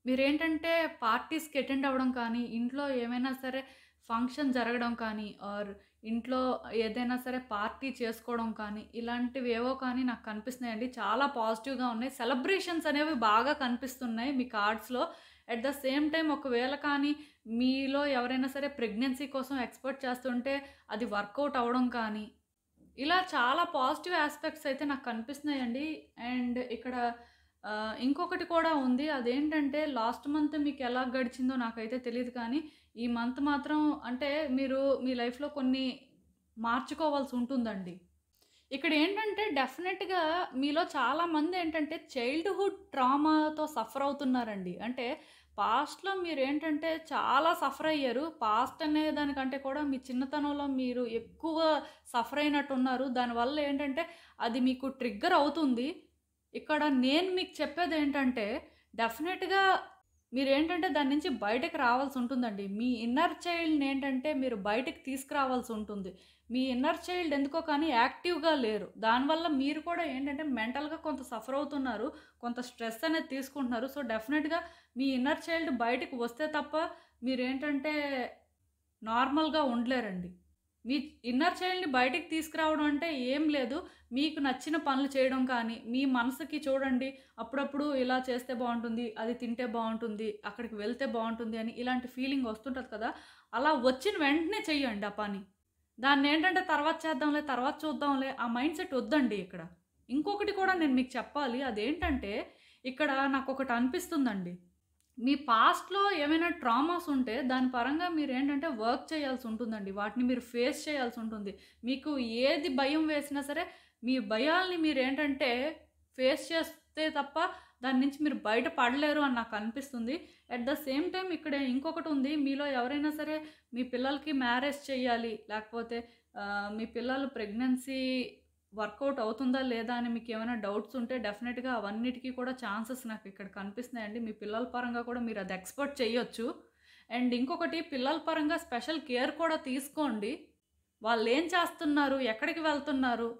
మీరేంటంటే పార్టీస్‌కి అటెండ్ అవ్వడం కానీ, ఇంట్లో ఏమైనా సరే ఫంక్షన్ జరగడం కానీ, ఆర్ ఇంట్లో ఏదైనా సరే పార్టీ చేసుకోవడం కానీ, ఇలాంటివేవో కానీ నాకు కనిపిస్తున్నాయండి. చాలా పాజిటివ్‌గా ఉన్నాయి. సెలబ్రేషన్స్ అనేవి బాగా కనిపిస్తున్నాయి మీ కార్డ్స్‌లో. అట్ ద సేమ్ టైమ్ ఒకవేళ కానీ మీలో ఎవరైనా సరే ప్రెగ్నెన్సీ కోసం ఎక్స్‌పెక్ట్ చేస్తుంటే అది వర్కౌట్ అవ్వడం కానీ, ఇలా చాలా పాజిటివ్ యాస్పెక్ట్స్ అయితే నాకు కనిపిస్తున్నాయండి. అండ్ ఇక్కడ ఇంకొకటి కూడా ఉంది. అదేంటంటే లాస్ట్ మంత్ మీకెలా గడిచిందో నాకైతే తెలీదు కానీ, ఈ మంత్ మాత్రం అంటే మీరు మీ లైఫ్‌లో కొన్ని మార్చుకోవాల్సి ఉంటుందండి. ఇక్కడేంటంటే డెఫినెట్‌గా మీలో చాలామందేంటంటే చైల్డ్‌హుడ్ ట్రామాతో సఫర్ అవుతున్నారండి. అంటే పాస్ట్‌లో మీరేంటంటే చాలా సఫర్ అయ్యారు. పాస్ట్ అనే దానికంటే కూడా మీ చిన్నతనంలో మీరు ఎక్కువ సఫర్ అయినట్టున్నారు. దానివల్ల ఏంటంటే అది మీకు ట్రిగ్గర్ అవుతుంది. ఇక్కడ నేను మీకు చెప్పేదేంటంటే డెఫినెట్‌గా మీరేంటంటే దాని నుంచి బయటకి రావాల్సి ఉంటుందండి. మీ ఇన్నర్ చైల్డ్‌ని ఏంటంటే మీరు బయటకి తీసుకురావాల్సి ఉంటుంది. మీ ఇన్నర్ చైల్డ్ ఎందుకో కానీ యాక్టివ్‌గా లేరు. దానివల్ల మీరు కూడా ఏంటంటే మెంటల్‌గా కొంత సఫర్ అవుతున్నారు. కొంత స్ట్రెస్ అనేది తీసుకుంటున్నారు. సో, డెఫినెట్‌గా మీ ఇన్నర్ చైల్డ్ బయటకి వస్తే తప్ప మీరేంటంటే నార్మల్‌గా ఉండలేరండి. మీ ఇన్నర్ చైల్డ్‌ని బయటికి తీసుకురావడం అంటే ఏం లేదు. మీకు నచ్చిన పనులు చేయడం కానీ, మీ మనసుకి చూడండి అప్పుడప్పుడు ఇలా చేస్తే బావుంటుంది, అది తింటే బావుంటుంది, అక్కడికి వెళ్తే బావుంటుంది అని ఇలాంటి ఫీలింగ్ వస్తుంటది కదా! అలా వచ్చిన వెంటనే చెయ్యండి ఆ పని. దాన్నేంటంటే తర్వాత చేద్దాంలే, తర్వాత చూద్దాంలే ఆ మైండ్ సెట్ వద్దండి ఇక్కడ. ఇంకొకటి కూడా నేను మీకు చెప్పాలి. అదేంటంటే ఇక్కడ నాకొకటి అనిపిస్తుందండి. మీ పాస్ట్‌లో ఏమైనా ట్రామాస్ ఉంటే దాని పరంగా మీరేంటంటే వర్క్ చేయాల్సి ఉంటుందండి. వాటిని మీరు ఫేస్ చేయాల్సి ఉంటుంది. మీకు ఏది భయం వేసినా సరే మీ భయాల్ని మీరేంటంటే ఫేస్ చేస్తే తప్ప దాని నుంచి మీరు బయట పడలేరు అని నాకు అనిపిస్తుంది. అట్ ద సేమ్ టైమ్ ఇక్కడ ఇంకొకటి ఉంది. మీలో ఎవరైనా సరే మీ పిల్లలకి మ్యారేజ్ చేయాలి, లేకపోతే మీ పిల్లలు ప్రెగ్నెన్సీ వర్కౌట్ అవుతుందా లేదా అని మీకేమైనా డౌట్స్ ఉంటే డెఫినెట్‌గా అవన్నిటికి కూడా ఛాన్సెస్ నాకు ఇక్కడ కనిపిస్తున్నాయండి. మీ పిల్లల పరంగా కూడా మీరు అది ఎక్స్‌పెక్ట్ చేయొచ్చు. అండ్ ఇంకొకటి పిల్లల పరంగా స్పెషల్ కేర్ కూడా తీసుకోండి. వాళ్ళేం చేస్తున్నారు? ఎక్కడికి వెళ్తున్నారు?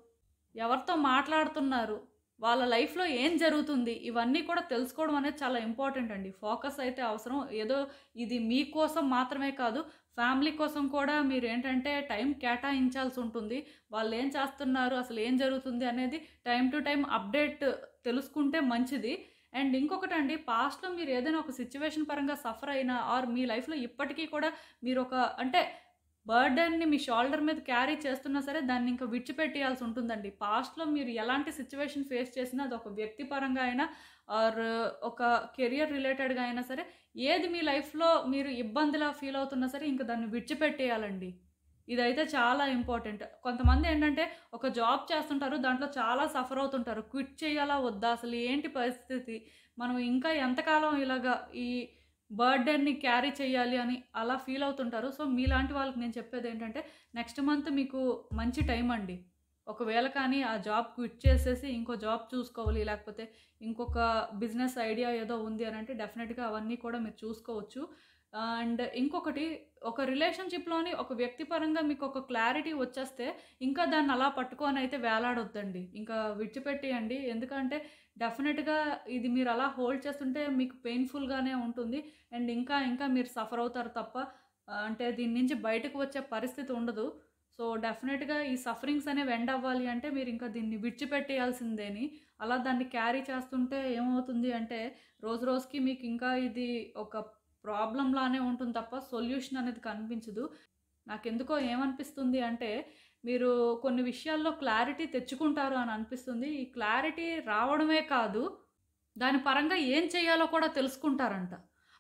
ఎవరితో మాట్లాడుతున్నారు? వాళ్ళ లైఫ్‌లో ఏం జరుగుతుంది? ఇవన్నీ కూడా తెలుసుకోవడం అనేది చాలా ఇంపార్టెంట్ అండి. ఫోకస్ అయితే అవసరం. ఏదో ఇది మీకోసం మాత్రమే కాదు, ఫ్యామిలీ కోసం కూడా మీరేంటంటే టైం కేటాయించాల్సి ఉంటుంది. వాళ్ళేం చేస్తున్నారు? అసలు ఏం జరుగుతుంది? అనేది టైమ్ టు టైమ్ అప్డేట్ తెలుసుకుంటే మంచిది. అండ్ ఇంకొకటండి పాస్ట్‌లో మీరు ఏదైనా ఒక సిట్యుయేషన్ పరంగా సఫర్ అయినా ఆర్ మీ లైఫ్‌లో ఇప్పటికీ కూడా మీరొక అంటే బర్డెన్‌ని మీ షోల్డర్ మీద క్యారీ చేస్తున్నా సరే దాన్ని ఇంకా విడిచిపెట్టేయాల్సి ఉంటుందండి. పాస్ట్‌లో మీరు ఎలాంటి సిట్యుయేషన్ ఫేస్ చేసినా అదొక వ్యక్తి పరంగా అయినా ఆర్ ఒక కెరియర్ రిలేటెడ్‌గా అయినా సరే ఏది మీ లైఫ్‌లో మీరు ఇబ్బందిలా ఫీల్ అవుతున్నా సరే ఇంక దాన్ని విడిచిపెట్టేయాలండి. ఇదైతే చాలా ఇంపార్టెంట్. కొంతమందేంటంటే ఒక జాబ్ చేస్తుంటారు. దాంట్లో చాలా సఫర్ అవుతుంటారు. క్విట్ చేయాలా? వద్దా? అసలు ఏంటి పరిస్థితి? మనం ఇంకా ఎంతకాలం ఇలాగా ఈ బర్డెన్‌ని క్యారీ చేయాలి అని అలా ఫీల్ అవుతుంటారు. సో, మీలాంటి వాళ్ళకి నేను చెప్పేదేంటంటే నెక్స్ట్ మంత్ మీకు మంచి టైం అండి. ఒకవేళ కానీ ఆ జాబ్ క్విట్ చేసేసి ఇంకో జాబ్ చూసుకోవాలి, లేకపోతే ఇంకొక బిజినెస్ ఐడియా ఏదో ఉంది అనంటే డెఫినెట్‌గా అవన్నీ కూడా మీరు చూసుకోవచ్చు. అండ్ ఇంకొకటి ఒక రిలేషన్‌షిప్‌లోని ఒక వ్యక్తి పరంగా మీకొక క్లారిటీ వచ్చేస్తే ఇంకా దాన్ని అలా పట్టుకొనైతే వేలాడొద్దండి. ఇంకా విడిచిపెట్టేయండి. ఎందుకంటే డెఫినెట్‌గా ఇది మీరు అలా హోల్డ్ చేస్తుంటే మీకు పెయిన్‌ఫుల్‌గానే ఉంటుంది. అండ్ ఇంకా ఇంకా మీరు సఫర్ అవుతారు తప్ప అంటే దీని నుంచి బయటకు వచ్చే పరిస్థితి ఉండదు. సో, సో, డెఫినెట్‌గా ఈ సఫరింగ్స్ అనేవి ఎండ్ అవ్వాలి అంటే మీరింకా దీన్ని విడిచిపెట్టేయాల్సిందేని. అలా దాన్ని క్యారీ చేస్తుంటే ఏమవుతుంది అంటే రోజు రోజుకి మీకింకా ఇది ఒక ప్రాబ్లమ్ లానే ఉంటుంది తప్ప సొల్యూషన్ అనేది కనిపించదు. నాకెందుకో ఏమనిపిస్తుంది అంటే, మీరు కొన్ని విషయాల్లో క్లారిటీ తెచ్చుకుంటారు అని అనిపిస్తుంది. ఈ క్లారిటీ రావడమే కాదు, దాని పరంగా ఏం చేయాలో కూడా తెలుసుకుంటారంట.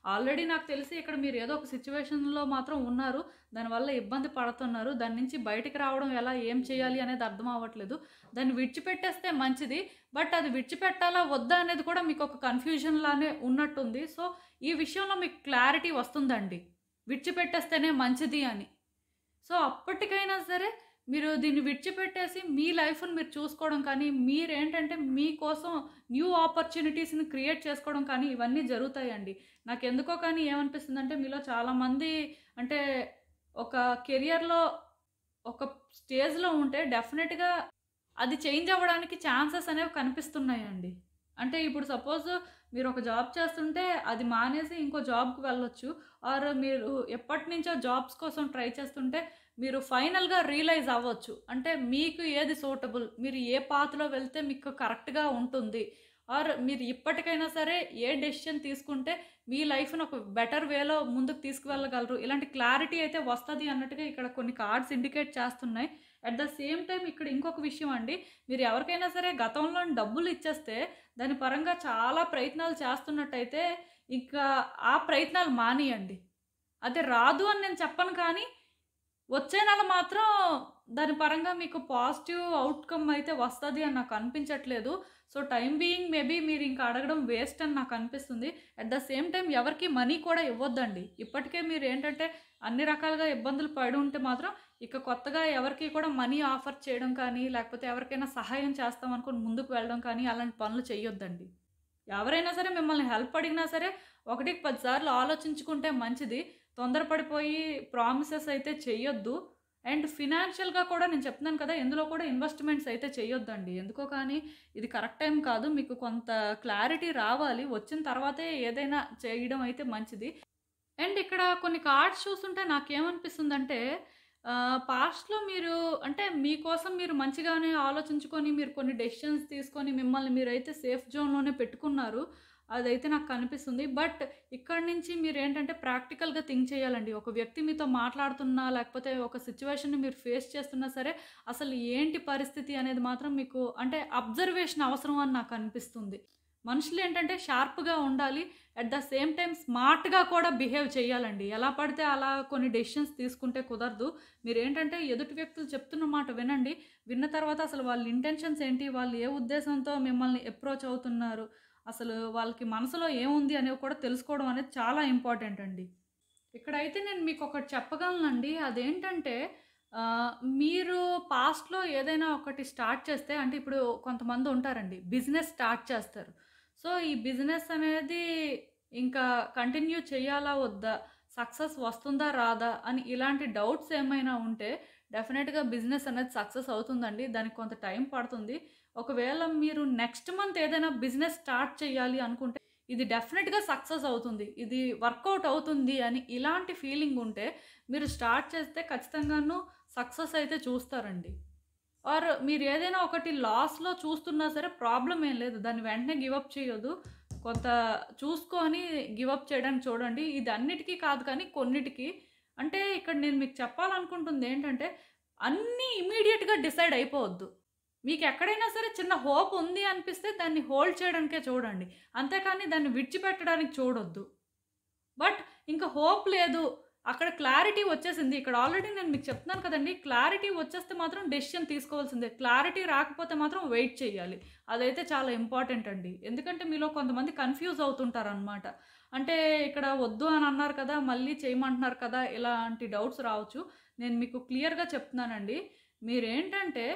ఆల్రెడీ నాకు తెలిసి ఇక్కడ మీరు ఏదో ఒక సిట్యుయేషన్‌లో మాత్రం ఉన్నారు. దానివల్ల ఇబ్బంది పడుతున్నారు. దాని నుంచి బయటికి రావడం ఎలా, ఏం చేయాలి అనేది అర్థం అవ్వట్లేదు. దాన్ని విడిచిపెట్టేస్తే మంచిది. బట్ అది విడిచిపెట్టాలా వద్దా అనేది కూడా మీకొక కన్‌ఫ్యూజన్ లానే ఉన్నట్టుంది. సో, ఈ విషయంలో మీకు క్లారిటీ వస్తుందండి. విడిచిపెట్టేస్తేనే మంచిది అని. సో, అప్పటికైనా సరే మీరు దీన్ని విడిచిపెట్టేసి మీ లైఫ్‌ని మీరు చూసుకోవడం కానీ, మీరేంటంటే మీకోసం న్యూ ఆపర్చునిటీస్‌ని క్రియేట్ చేసుకోవడం కానీ ఇవన్నీ జరుగుతాయండి. నాకెందుకో కానీ ఏమనిపిస్తుందంటే మీలో చాలామంది అంటే ఒక కెరియర్‌లో ఒక స్టేజ్‌లో ఉంటే డెఫినిట్‌గా అది చేంజ్ అవ్వడానికి ఛాన్సెస్ అనేవి కనిపిస్తున్నాయండి. అంటే ఇప్పుడు సపోజ్ మీరొక జాబ్ చేస్తుంటే అది మానేసి ఇంకో జాబ్‌కి వెళ్ళొచ్చు. ఆర్ మీరు ఎప్పటినుంచో జాబ్స్ కోసం ట్రై చేస్తుంటే మీరు ఫైనల్‌గా రియలైజ్ అవ్వచ్చు. అంటే మీకు ఏది సూటబుల్, మీరు ఏ పాత్‌లో వెళ్తే మీకు కరెక్ట్‌గా ఉంటుంది. ఆర్ మీరు ఇప్పటికైనా సరే ఏ డెసిషన్ తీసుకుంటే మీ లైఫ్‌ని ఒక బెటర్ వేలో ముందుకు తీసుకువెళ్ళగలరు. ఇలాంటి క్లారిటీ అయితే వస్తది అన్నట్టుగా ఇక్కడ కొన్ని కార్డ్స్ ఇండికేట్ చేస్తున్నాయి. అట్ ద సేమ్ టైమ్ ఇక్కడ ఇంకొక విషయం అండి. మీరు ఎవరికైనా సరే గతంలోని డబ్బులు ఇచ్చేస్తే దాని పరంగా చాలా ప్రయత్నాలు చేస్తున్నట్టయితే ఇంకా ఆ ప్రయత్నాలు మానేయండి. అది రాదు అని నేను చెప్పను కానీ వచ్చే నెల మాత్రం దాని పరంగా మీకు పాజిటివ్ ఔట్‌కమ్ అయితే వస్తది అని నాకు అనిపించట్లేదు. సో, టైమ్ బీయింగ్ మేబీ మీరింక అడగడం వేస్ట్ అని నాకు అనిపిస్తుంది. అట్ ద సేమ్ టైమ్ ఎవరికీ మనీ కూడా ఇవ్వొద్దండి. ఇప్పటికే మీరేంటంటే అన్ని రకాలుగా ఇబ్బందులు పడి ఉంటే మాత్రం ఇక కొత్తగా ఎవరికీ కూడా మనీ ఆఫర్ చేయడం కానీ, లేకపోతే ఎవరికైనా సహాయం చేస్తాం అనుకోని ముందుకు వెళ్ళడం కానీ అలాంటి పనులు చెయ్యొద్దండి. ఎవరైనా సరే మిమ్మల్ని హెల్ప్ అడిగినా సరే ఒకటికి 10 సార్లు ఆలోచించుకుంటే మంచిది. తొందరపడిపోయి ప్రామిసెస్ అయితే చెయ్యొద్దు. అండ్ ఫినాన్షియల్‌గా కూడా నేను చెప్తున్నాను కదా! ఇందులో కూడా ఇన్వెస్ట్‌మెంట్స్ అయితే చెయ్యొద్దండి. ఎందుకో కానీ ఇది కరెక్ట్ టైం కాదు. మీకు కొంత క్లారిటీ రావాలి. వచ్చిన తర్వాతే ఏదైనా చేయడం అయితే మంచిది. అండ్ ఇక్కడ కొన్ని కార్డ్స్ చూస్తుంటే నాకేమనిపిస్తుందంటే పాస్ట్‌లో మీరు అంటే మీకోసం మీరు మంచిగానే ఆలోచించుకొని మీరు కొన్ని డెసిషన్స్ తీసుకొని మిమ్మల్ని మీరైతే సేఫ్ జోన్‌లోనే పెట్టుకున్నారు. అదైతే నాకు కనిపిస్తుంది. బట్ ఇక్కడి నుంచి మీరేంటంటే ప్రాక్టికల్‌గా థింక్ చేయాలండి. ఒక వ్యక్తి మీతో మాట్లాడుతున్నా లేకపోతే ఒక సిట్యుయేషన్‌ని మీరు ఫేస్ చేస్తున్నా సరే అసలు ఏంటి పరిస్థితి అనేది మాత్రం మీకు అంటే అబ్జర్వేషన్ అవసరం అని నాకు అనిపిస్తుంది. మనుషులేంటంటే షార్ప్‌గా ఉండాలి. అట్ ద సేమ్ టైమ్ స్మార్ట్‌గా కూడా బిహేవ్ చేయాలండి. ఎలా పడితే అలా కొన్ని డెసిషన్స్ తీసుకుంటే కుదరదు. మీరేంటంటే ఎదుటి వ్యక్తులు చెప్తున్న మాట వినండి. విన్న తర్వాత అసలు వాళ్ళ ఇంటెన్షన్స్ ఏంటి? వాళ్ళు ఏ ఉద్దేశంతో మిమ్మల్ని అప్రోచ్ అవుతున్నారు? అసలు వాళ్ళకి మనసులో ఏముంది అనేవి కూడా తెలుసుకోవడం అనేది చాలా ఇంపార్టెంట్ అండి. ఇక్కడైతే నేను మీకొకటి చెప్పగలనండి. అదేంటంటే మీరు పాస్ట్‌లో ఏదైనా ఒకటి స్టార్ట్ చేస్తే అంటే ఇప్పుడు కొంతమంది ఉంటారండి. బిజినెస్ స్టార్ట్ చేస్తారు. సో, ఈ బిజినెస్ అనేది ఇంకా కంటిన్యూ చేయాలా? వద్దా? సక్సెస్ వస్తుందా? రాదా? అని ఇలాంటి డౌట్స్ ఏమైనా ఉంటే డెఫినిట్‌గా బిజినెస్ అనేది సక్సెస్ అవుతుందండి. దానికి కొంత టైం పడుతుంది. ఒకవేళ మీరు నెక్స్ట్ మంత్ ఏదైనా బిజినెస్ స్టార్ట్ చేయాలి అనుకుంటే ఇది డెఫినిట్‌గా సక్సెస్ అవుతుంది. ఇది వర్కౌట్ అవుతుంది అని ఇలాంటి ఫీలింగ్ ఉంటే మీరు స్టార్ట్ చేస్తే ఖచ్చితంగాను సక్సెస్ అయితే చూస్తారండి. ఆర్ మీరు ఏదైనా ఒకటి లాస్‌లో చూస్తున్నా సరే ప్రాబ్లమ్ ఏం లేదు. దాన్ని వెంటనే గివ్ అప్ చేయొద్దు. కొంత చూసుకొని గివ్ అప్ చేయడానికి చూడండి. ఇది అన్నిటికి కాదు కానీ కొన్నిటికి. అంటే ఇక్కడ నేను మీకు చెప్పాలనుకుంటుంది ఏంటంటే అన్నీ ఇమ్మీడియేట్‌గా డిసైడ్ అయిపోవద్దు. మీకెక్కడైనా సరే చిన్న హోప్ ఉంది అనిపిస్తే దాన్ని హోల్డ్ చేయడానికే చూడండి. అంతేకాని దాన్ని విడిచిపెట్టడానికి చూడొద్దు. బట్ ఇంక హోప్ లేదు. అక్కడ క్లారిటీ వచ్చేసింది. ఇక్కడ ఆల్రెడీ నేను మీకు చెప్తున్నాను కదండీ! క్లారిటీ వచ్చేస్తే మాత్రం డెసిషన్ తీసుకోవాల్సిందే. క్లారిటీ రాకపోతే మాత్రం వెయిట్ చేయాలి. అదైతే చాలా ఇంపార్టెంట్ అండి. ఎందుకంటే మీలో కొంతమంది కన్‌ఫ్యూజ్ అవుతుంటారనమాట. అంటే ఇక్కడ వద్దు అని అన్నారు కదా! మళ్ళీ చేయమంటున్నారు కదా! ఇలాంటి డౌట్స్ రావచ్చు. నేను మీకు క్లియర్‌గా చెప్తున్నానండి. మీరేంటంటే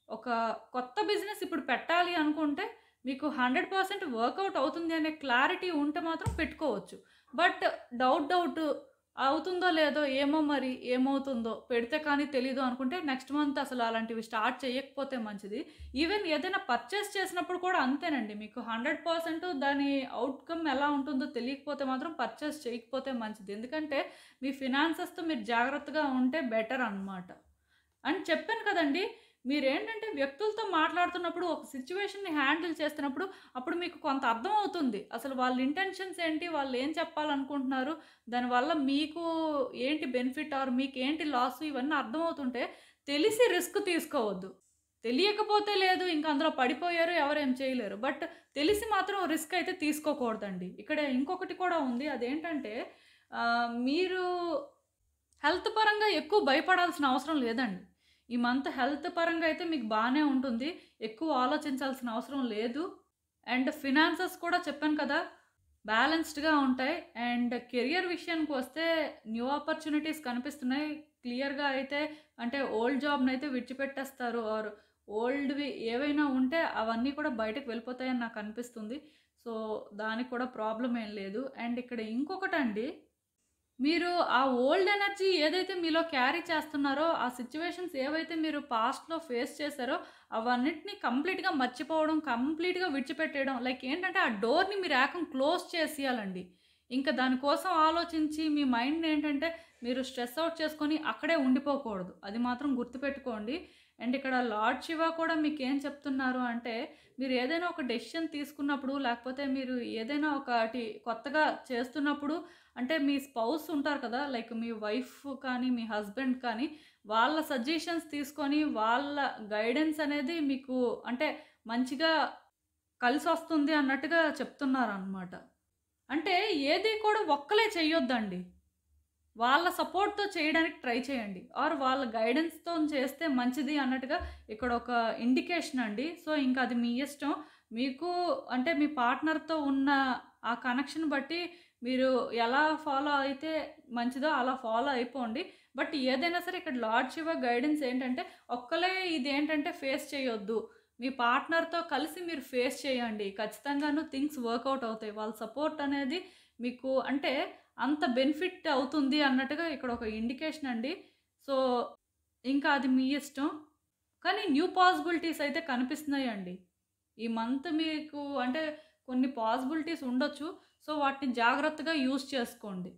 ఒక కొత్త బిజినెస్ ఇప్పుడు పెట్టాలి అనుకుంటే మీకు 100% వర్కౌట్ అవుతుంది అనే క్లారిటీ ఉంటే మాత్రం పెట్టుకోవచ్చు. బట్ డౌట్ అవుతుందో లేదో ఏమో మరి ఏమవుతుందో పెడితే కానీ తెలీదు అనుకుంటే నెక్స్ట్ మంత్ అసలు అలాంటివి స్టార్ట్ చేయకపోతే మంచిది. ఈవెన్ ఏదైనా పర్చేస్ చేసినప్పుడు కూడా అంతేనండి. మీకు 100% దాని ఔట్‌కమ్ ఎలా ఉంటుందో తెలియకపోతే మాత్రం పర్చేస్ చేయకపోతే మంచిది. ఎందుకంటే మీ ఫినాన్సెస్‌తో మీరు జాగ్రత్తగా ఉంటే బెటర్ అనమాట. అని చెప్పాను కదండీ! మీరేంటంటే వ్యక్తులతో మాట్లాడుతున్నప్పుడు, ఒక సిట్యుయేషన్‌ని హ్యాండిల్ చేస్తున్నప్పుడు, అప్పుడు మీకు కొంత అర్థమవుతుంది. అసలు వాళ్ళ ఇంటెన్షన్స్ ఏంటి? వాళ్ళేం చెప్పాలనుకుంటున్నారు? దానివల్ల మీకు ఏంటి బెనిఫిట్ ఆర్ మీకేంటి లాసు? ఇవన్నీ అర్థమవుతుంటే, తెలిసి రిస్క్ తీసుకోవద్దు. తెలియకపోతే లేదు, ఇంక అందులో పడిపోయారు, ఎవరేం చేయలేరు. బట్ తెలిసి మాత్రం రిస్క్ అయితే తీసుకోకూడదండి. ఇక్కడ ఇంకొకటి కూడా ఉంది. అదేంటంటే మీరు హెల్త్ పరంగా ఎక్కువ భయపడాల్సిన అవసరం లేదండి. ఈ మంత్ హెల్త్ పరంగా అయితే మీకు బానే ఉంటుంది. ఎక్కువ ఆలోచించాల్సిన అవసరం లేదు. అండ్ ఫినాన్సెస్ కూడా చెప్పాను కదా! బ్యాలెన్స్‌డ్‌గా ఉంటాయి. అండ్ కెరియర్ విషయానికి వస్తే న్యూ ఆపర్చునిటీస్ కనిపిస్తున్నాయి. క్లియర్‌గా అయితే అంటే ఓల్డ్ జాబ్‌నైతే విడిచిపెట్టేస్తారు. ఆర్ ఓల్డ్‌వి ఏవైనా ఉంటే అవన్నీ కూడా బయటకు వెళ్ళిపోతాయని నాకనిపిస్తుంది. సో, దానికి కూడా ప్రాబ్లమ్ ఏం లేదు. అండ్ ఇక్కడ ఇంకొకటండి, మీరు ఆ ఓల్డ్ ఎనర్జీ ఏదైతే మీలో క్యారీ చేస్తున్నారో, ఆ సిట్యుయేషన్స్ ఏవైతే మీరు పాస్ట్‌లో ఫేస్ చేశారో, అవన్నిటిని కంప్లీట్‌గా మర్చిపోవడం, కంప్లీట్‌గా విడిచిపెట్టేయడం. లైక్ ఏంటంటే, ఆ డోర్‌ని మీరు ఏకంగా క్లోజ్ చేసేయాలండి. ఇంక దానికోసం ఆలోచించి మీ మైండ్‌ని ఏంటంటే, మీరు స్ట్రెస్ ఔట్ చేసుకొని అక్కడే ఉండిపోకూడదు. అది మాత్రం గుర్తుపెట్టుకోండి. అండ్ ఇక్కడ లార్డ్ శివ కూడా మీకేం చెప్తున్నారు అంటే, మీరు ఏదైనా ఒక డెసిషన్ తీసుకున్నప్పుడు, లేకపోతే మీరు ఏదైనా ఒకటి కొత్తగా చేస్తున్నప్పుడు, అంటే మీ స్పౌస్ ఉంటారు కదా! లైక్ మీ వైఫ్ కానీ, మీ హస్బెండ్ కానీ, వాళ్ళ సజెషన్స్ తీసుకొని, వాళ్ళ గైడెన్స్ అనేది మీకు అంటే మంచిగా కలిసొస్తుంది అన్నట్టుగా చెప్తున్నారనమాట. అంటే ఏది కూడా ఒక్కలే చెయ్యొద్దండి. వాళ్ళ సపోర్ట్‌తో చేయడానికి ట్రై చేయండి. ఆర్ వాళ్ళ గైడెన్స్‌తోని చేస్తే మంచిది అన్నట్టుగా ఇక్కడ ఒక ఇండికేషన్ అండి. సో, ఇంక అది మీ ఇష్టం. మీకు అంటే మీ పార్ట్నర్‌తో ఉన్న ఆ కనెక్షన్ బట్టి మీరు ఎలా ఫాలో అయితే మంచిదో అలా ఫాలో అయిపోండి. బట్ ఏదైనా సరే ఇక్కడ లార్డ్ శివ గైడెన్స్ ఏంటంటే, ఒక్కలే ఇదేంటంటే ఫేస్ చేయొద్దు. మీ పార్ట్నర్‌తో కలిసి మీరు ఫేస్ చేయండి. ఖచ్చితంగాను థింగ్స్ వర్కౌట్ అవుతాయి. వాళ్ళ సపోర్ట్ అనేది మీకు అంటే అంత బెనిఫిట్ అవుతుంది అన్నట్టుగా ఇక్కడ ఒక ఇండికేషన్ అండి. సో, ఇంకా అది మీ ఇష్టం. కానీ న్యూ పాసిబిలిటీస్ అయితే కనిపిస్తున్నాయండి. ఈ మంత్ మీకు అంటే కొన్ని పాసిబిలిటీస్ ఉండొచ్చు. సో, వాటిని జాగ్రత్తగా యూజ్ చేసుకోండి.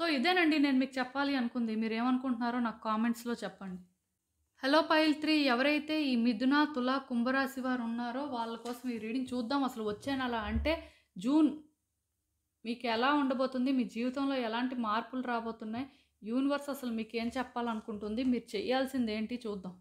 సో, ఇదేనండి నేను మీకు చెప్పాలి అనుకుంది. మీరేమనుకుంటున్నారో నాకు కామెంట్స్‌లో చెప్పండి. హలో పైల్ 3 ఎవరైతే ఈ మిథున, తుల, కుంభరాశి వారు ఉన్నారో వాళ్ళ కోసం ఈ రీడింగ్ చూద్దాం. అసలు వచ్చే నెల అంటే జూన్ మీకెలా ఉండబోతుంది? మీ జీవితంలో ఎలాంటి మార్పులు రాబోతున్నాయి? యూనివర్స్ అసలు మీకేం చెప్పాలనుకుంటుంది? మీరు చేయాల్సిందేంటి చూద్దాం.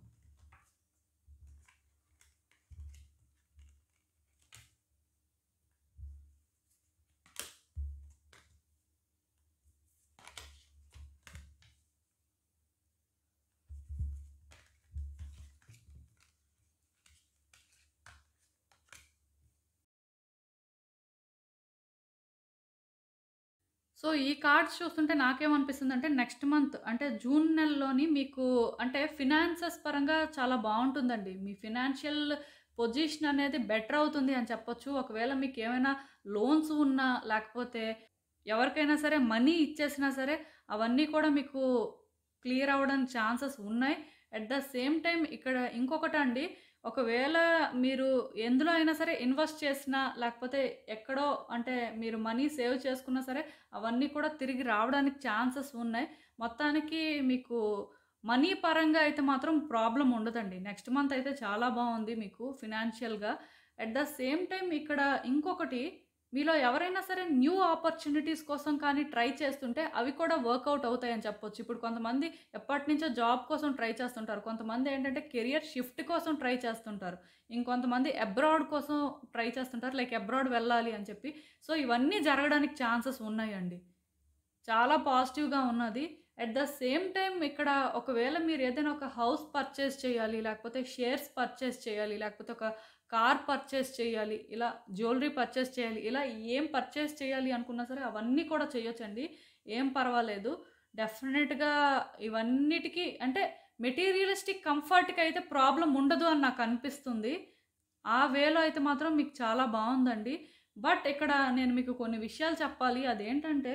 సో, ఈ కార్డ్స్ చూస్తుంటే నాకేమనిపిస్తుందంటే నెక్స్ట్ మంత్ అంటే జూన్ నెలలోని మీకు అంటే ఫినాన్సెస్ పరంగా చాలా బావుంటుందండి. మీ ఫినాన్షియల్ పొజిషన్ అనేది బెటర్ అవుతుంది అని చెప్పొచ్చు. ఒకవేళ మీకేమైనా లోన్స్ ఉన్నా, లేకపోతే ఎవరికైనా సరే మనీ ఇచ్చేసినా సరే, అవన్నీ కూడా మీకు క్లియర్ అవ్వడానికి ఛాన్సెస్ ఉన్నాయి. అట్ ద సేమ్ టైమ్ ఇక్కడ ఇంకొకటండి, ఒకవేళ మీరు ఎందులో అయినా సరే ఇన్వెస్ట్ చేసినా, లేకపోతే ఎక్కడో అంటే మీరు మనీ సేవ్ చేసుకున్నా సరే, అవన్నీ కూడా తిరిగి రావడానికి ఛాన్సెస్ ఉన్నాయి. మొత్తానికి మీకు మనీ పరంగా అయితే మాత్రం ప్రాబ్లమ్ ఉండదండి. నెక్స్ట్ మంత్ అయితే చాలా బావుంది మీకు ఫినాన్షియల్‌గా. అట్ ద సేమ్ టైమ్ ఇక్కడ ఇంకొకటి, మీలో ఎవరైనా సరే న్యూ ఆపర్చునిటీస్ కోసం కానీ ట్రై చేస్తుంటే అవి కూడా వర్కౌట్ అవుతాయని చెప్పొచ్చు. ఇప్పుడు కొంతమంది ఎప్పటినుంచో జాబ్ కోసం ట్రై చేస్తుంటారు. కొంతమంది ఏంటంటే కెరియర్ షిఫ్ట్ కోసం ట్రై చేస్తుంటారు. ఇంకొంతమంది అబ్రాడ్ కోసం ట్రై చేస్తుంటారు. లైక్ అబ్రాడ్ వెళ్ళాలి అని చెప్పి. సో, ఇవన్నీ జరగడానికి ఛాన్సెస్ ఉన్నాయండి. చాలా పాజిటివ్‌గా ఉన్నది. అట్ ద సేమ్ టైమ్ ఇక్కడ ఒకవేళ మీరు ఏదైనా ఒక హౌస్ పర్చేస్ చేయాలి, లేకపోతే షేర్స్ పర్చేస్ చేయాలి, లేకపోతే ఒక కార్ పర్చేస్ చేయాలి, ఇలా జ్యువెలరీ పర్చేస్ చేయాలి, ఇలా ఏం పర్చేస్ చేయాలి అనుకున్నా సరే అవన్నీ కూడా చేయొచ్చండి. ఏం పర్వాలేదు. డెఫినిట్‌గా ఇవన్నిటికి అంటే మెటీరియలిస్టిక్ కంఫర్ట్‌కి అయితే ప్రాబ్లమ్ ఉండదు అని నాకనిపిస్తుంది. ఆ వేలో అయితే మాత్రం మీకు చాలా బావుందండి. బట్ ఇక్కడ నేను మీకు కొన్ని విషయాలు చెప్పాలి. అదేంటంటే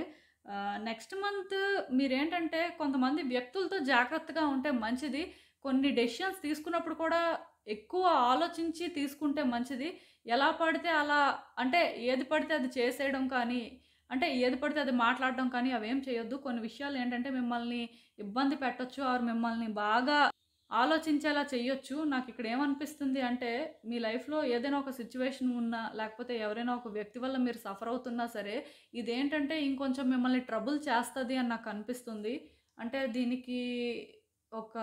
నెక్స్ట్ మంత్ మీరేంటంటే కొంతమంది వ్యక్తులతో జాగ్రత్తగా ఉంటే మంచిది. కొన్ని డెసిషన్స్ తీసుకున్నప్పుడు కూడా ఎక్కువ ఆలోచించి తీసుకుంటే మంచిది. ఎలా పడితే అలా అంటే ఏది పడితే అది చేసేయడం కానీ, అంటే ఏది పడితే అది మాట్లాడడం కానీ అవేం చేయొద్దు. కొన్ని విషయాలు ఏంటంటే మిమ్మల్ని ఇబ్బంది పెట్టొచ్చు ఆర్ మిమ్మల్ని బాగా ఆలోచించేలా చెయ్యొచ్చు. నాకిక్కడ ఏమనిపిస్తుంది అంటే, మీ లైఫ్‌లో ఏదైనా ఒక సిట్యుయేషన్ ఉన్నా, లేకపోతే ఎవరైనా ఒక వ్యక్తి వల్ల మీరు సఫర్ అవుతున్నా సరే, ఇదేంటంటే ఇంకొంచెం మిమ్మల్ని ట్రబుల్ చేస్తది అని నాకనిపిస్తుంది. అంటే దీనికి ఒక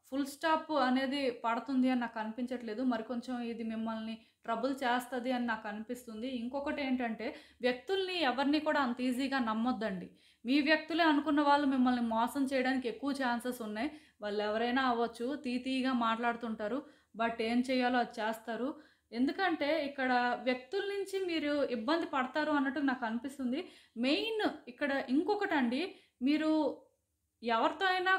ఫుల్ స్టాప్ అనేది పడుతుంది అని నాకనిపించట్లేదు. మరి కొంచెం ఇది మిమ్మల్ని ట్రబుల్ చేస్తది అని నాకనిపిస్తుంది. ఇంకొకటేంటంటే, వ్యక్తుల్ని ఎవరిని కూడా అంత ఈజీగా నమ్మొద్దండి. మీ వ్యక్తులే అనుకున్న వాళ్ళు మిమ్మల్ని మోసం చేయడానికి ఎక్కువ ఛాన్సెస్ ఉన్నాయి. వాళ్ళెవరైనా అవ్వచ్చు. తీయగా మాట్లాడుతుంటారు. బట్ ఏం చేయాలో అది చేస్తారు. ఎందుకంటే ఇక్కడ వ్యక్తుల నుంచి మీరు ఇబ్బంది పడతారు అన్నట్టు నాకనిపిస్తుంది. మెయిన్ ఇక్కడ ఇంకొకటండి, మీరు ఎవరితో అయినా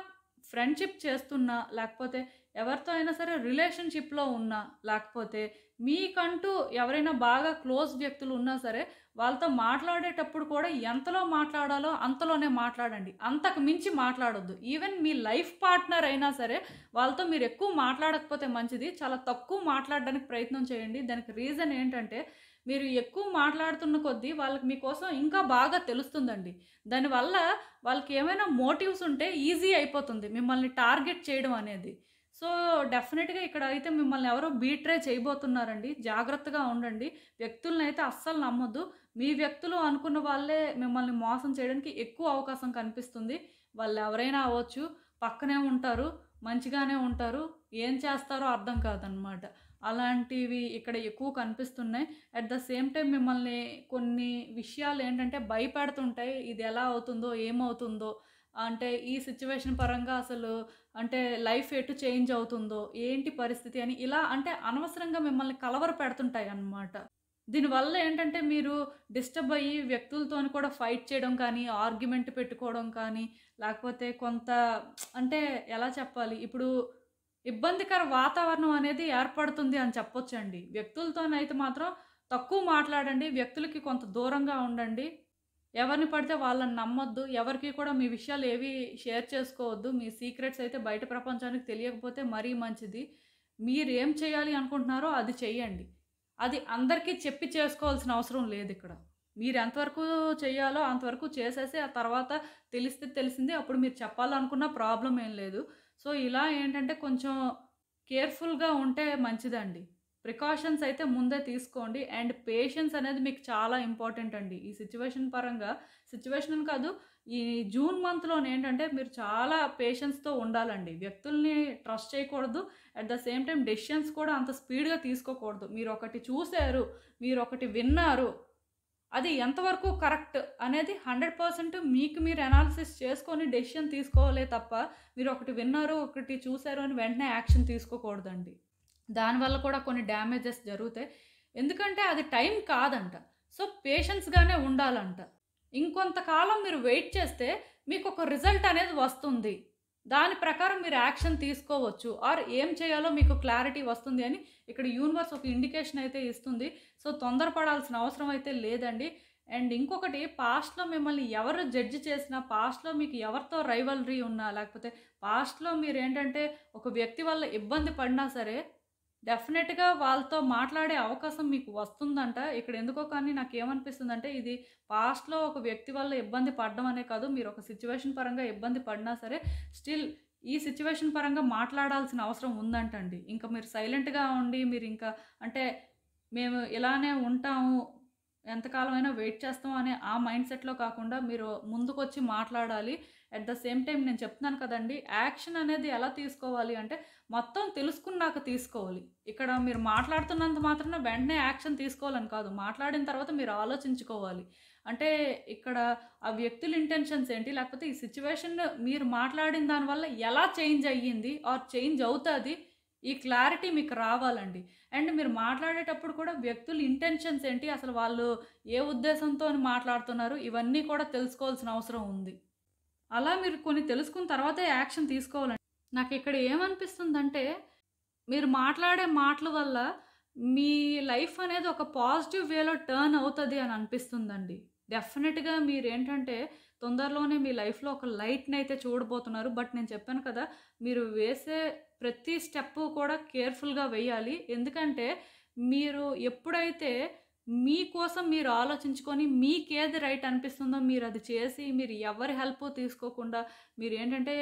ఫ్రెండ్‌షిప్ చేస్తున్నా, లేకపోతే ఎవరితో అయినా సరే రిలేషన్‌షిప్‌లో ఉన్నా, లేకపోతే మీకంటూ ఎవరైనా బాగా క్లోజ్ వ్యక్తులు ఉన్నా సరే, వాళ్ళతో మాట్లాడేటప్పుడు కూడా ఎంతలో మాట్లాడాలో అంతలోనే మాట్లాడండి. అంతకు మించి మాట్లాడొద్దు. ఈవెన్ మీ లైఫ్ పార్ట్నర్ అయినా సరే, వాళ్ళతో మీరు ఎక్కువ మాట్లాడకపోతే మంచిది. చాలా తక్కువ మాట్లాడడానికి ప్రయత్నం చేయండి. దానికి రీజన్ ఏంటంటే, మీరు ఎక్కువ మాట్లాడుతున్న కొద్దీ వాళ్ళకి మీకోసం ఇంకా బాగా తెలుస్తుందండి. దానివల్ల వాళ్ళకేమైనా మోటివ్స్ ఉంటే ఈజీ అయిపోతుంది మిమ్మల్ని టార్గెట్ చేయడం అనేది. సో, డెఫినిట్‌గా ఇక్కడైతే మిమ్మల్ని ఎవరో బీట్రే చేయబోతున్నారండి. జాగ్రత్తగా ఉండండి. వ్యక్తులనైతే అస్సలు నమ్మొద్దు. మీ వ్యక్తులు అనుకున్న వాళ్ళే మిమ్మల్ని మోసం చేయడానికి ఎక్కువ అవకాశం కనిపిస్తుంది. వాళ్ళెవరైనా అవ్వచ్చు. పక్కనే ఉంటారు. మంచిగానే ఉంటారు. ఏం చేస్తారో అర్థం కాదనమాట. అలాంటివి ఇక్కడ ఎక్కువ కనిపిస్తున్నాయి. అట్ ద సేమ్ టైమ్ మిమ్మల్ని కొన్ని విషయాలేంటంటే భయపెడుతుంటాయి. ఇది ఎలా అవుతుందో, ఏమవుతుందో, అంటే ఈ సిట్యుయేషన్ పరంగా అసలు అంటే లైఫ్ ఎటు చేంజ్ అవుతుందో, ఏంటి పరిస్థితి అని ఇలా అంటే అనవసరంగా మిమ్మల్ని కలవరపెడుతుంటాయన్నమాట. దీనివల్ల ఏంటంటే మీరు డిస్టర్బ్ అయ్యి వ్యక్తులతోని కూడా ఫైట్ చేయడం కానీ, ఆర్గ్యుమెంట్ పెట్టుకోవడం కానీ, లేకపోతే కొంత అంటే ఎలా చెప్పాలి? ఇప్పుడు ఇబ్బందికర వాతావరణం అనేది ఏర్పడుతుంది అని చెప్పొచ్చండి. వ్యక్తులతోనైతే మాత్రం తక్కువ మాట్లాడండి. వ్యక్తులకి కొంత దూరంగా ఉండండి. ఎవరిని పడితే వాళ్ళని నమ్మొద్దు. ఎవరికీ కూడా మీ విషయాలు ఏవి షేర్ చేసుకోవద్దు. మీ సీక్రెట్స్ అయితే బయట ప్రపంచానికి తెలియకపోతే మరీ మంచిది. మీరేం చేయాలి అనుకుంటున్నారో అది చెయ్యండి. అది అందరికీ చెప్పి చేసుకోవాల్సిన అవసరం లేదిక్కడ. మీరు ఎంతవరకు చేయాలో అంతవరకు చేసేసి, ఆ తర్వాత తెలిస్తే తెలిసింది. అప్పుడు మీరు చెప్పాలనుకున్న ప్రాబ్లమ్ ఏం లేదు. సో, ఇలా ఏంటంటే కొంచెం కేర్‌ఫుల్‌గా ఉంటే మంచిదండి. ప్రికాషన్స్ అయితే ముందే తీసుకోండి. అండ్ పేషెన్స్ అనేది మీకు చాలా ఇంపార్టెంట్ అండి. ఈ సిట్యుయేషన్ పరంగా సిట్యుయేషన్ అని కాదు, ఈ జూన్ మంత్‌లోనేంటంటే మీరు చాలా పేషెన్స్‌తో ఉండాలండి. వ్యక్తుల్ని ట్రస్ట్ చేయకూడదు. At the same time decisions కూడా అంత స్పీడ్‌గా తీసుకోకూడదు. మీరొకటి చూసారు, మీరొకటి విన్నారు, అది ఎంతవరకు కరెక్ట్ అనేది 100% మీకు మీరు అనాలిసిస్ చేసుకొని డెసిషన్ తీసుకోవాలే తప్ప, మీరొకటి విన్నారు, ఒకటి చూసారు అని వెంటనే యాక్షన్ తీసుకోకూడదండి. దానివల్ల కూడా కొన్ని డ్యామేజెస్ జరుగుతాయి. ఎందుకంటే అది టైం కాదంట. సో, పేషెన్స్‌గానే ఉండాలంట. ఇంకొంతకాలం మీరు వెయిట్ చేస్తే మీకొక రిజల్ట్ అనేది వస్తుంది. దాని ప్రకారం మీరు యాక్షన్ తీసుకోవచ్చు. ఆర్ ఏం చేయాలో మీకు క్లారిటీ వస్తుంది అని ఇక్కడ యూనివర్స్ ఒక ఇండికేషన్ అయితే ఇస్తుంది. సో, తొందరపడాల్సిన అవసరం అయితే లేదండి. అండ్ ఇంకొకటి, పాస్ట్‌లో మిమ్మల్ని ఎవరు జడ్జ్ చేసినా, పాస్ట్‌లో మీకు ఎవరితో రైవల్రీ ఉన్నా, లేకపోతే పాస్ట్‌లో మీరేంటంటే ఒక వ్యక్తి వల్ల ఇబ్బంది పడినా సరే, డెఫినెట్‌గా వాళ్ళతో మాట్లాడే అవకాశం మీకు వస్తుందంట. ఇక్కడ ఎందుకో కానీ నాకేమనిపిస్తుందంటే, ఇది పాస్ట్‌లో ఒక వ్యక్తి వల్ల ఇబ్బంది పడడం అనే కాదు, మీరు ఒక సిట్యుయేషన్ పరంగా ఇబ్బంది పడినా సరే, స్టిల్ ఈ సిట్యుయేషన్ పరంగా మాట్లాడాల్సిన అవసరం ఉందంటండి. ఇంక మీరు సైలెంట్‌గా ఉండి మీరింకా అంటే మేము ఇలానే ఉంటాము, ఎంతకాలమైనా వెయిట్ చేస్తాం అనే ఆ మైండ్ సెట్‌లో కాకుండా మీరు ముందుకొచ్చి మాట్లాడాలి. అట్ ద సేమ్ టైమ్ నేను చెప్తున్నాను కదండీ! యాక్షన్ అనేది ఎలా తీసుకోవాలి అంటే, మొత్తం తెలుసుకున్నాక తీసుకోవాలి. ఇక్కడ మీరు మాట్లాడుతున్నంత మాత్రాన వెంటనే యాక్షన్ తీసుకోవాలని కాదు. మాట్లాడిన తర్వాత మీరు ఆలోచించుకోవాలి. అంటే ఇక్కడ ఆ వ్యక్తుల ఇంటెన్షన్స్ ఏంటి? లేకపోతే ఈ సిట్యుయేషన్ మీరు మాట్లాడిన దాని వల్ల ఎలా చేంజ్ అయ్యింది? ఆర్ చేంజ్ అవుతది? ఈ క్లారిటీ మీకు రావాలండి. అండ్ మీరు మాట్లాడేటప్పుడు కూడా వ్యక్తుల ఇంటెన్షన్స్ ఏంటి? అసలు వాళ్ళు ఏ ఉద్దేశంతోని మాట్లాడుతున్నారు? ఇవన్నీ కూడా తెలుసుకోవాల్సిన అవసరం ఉంది. అలా మీరు కొన్ని తెలుసుకున్న తర్వాతే యాక్షన్ తీసుకోవాలండి. నాకిక్కడ ఏమనిపిస్తుందంటే, మీరు మాట్లాడే మాటల వల్ల మీ లైఫ్ అనేది ఒక పాజిటివ్ వేలో టర్న్ అవుతది అని అనిపిస్తుందండి. డెఫినిట్‌గా మీరేంటంటే తొందరలోనే మీ లైఫ్‌లో ఒక లైట్‌నయితే చూడబోతున్నారు. బట్ నేను చెప్పాను కదా! మీరు వేసే ప్రతి స్టెప్పు కూడా కేర్‌ఫుల్‌గా వేయాలి. ఎందుకంటే మీరు ఎప్పుడైతే మీకోసం మీరు ఆలోచించుకొని మీకేది రైట్ అనిపిస్తుందో మీరది చేసి, మీరు ఎవరి హెల్పు తీసుకోకుండా, మీరేంటంటే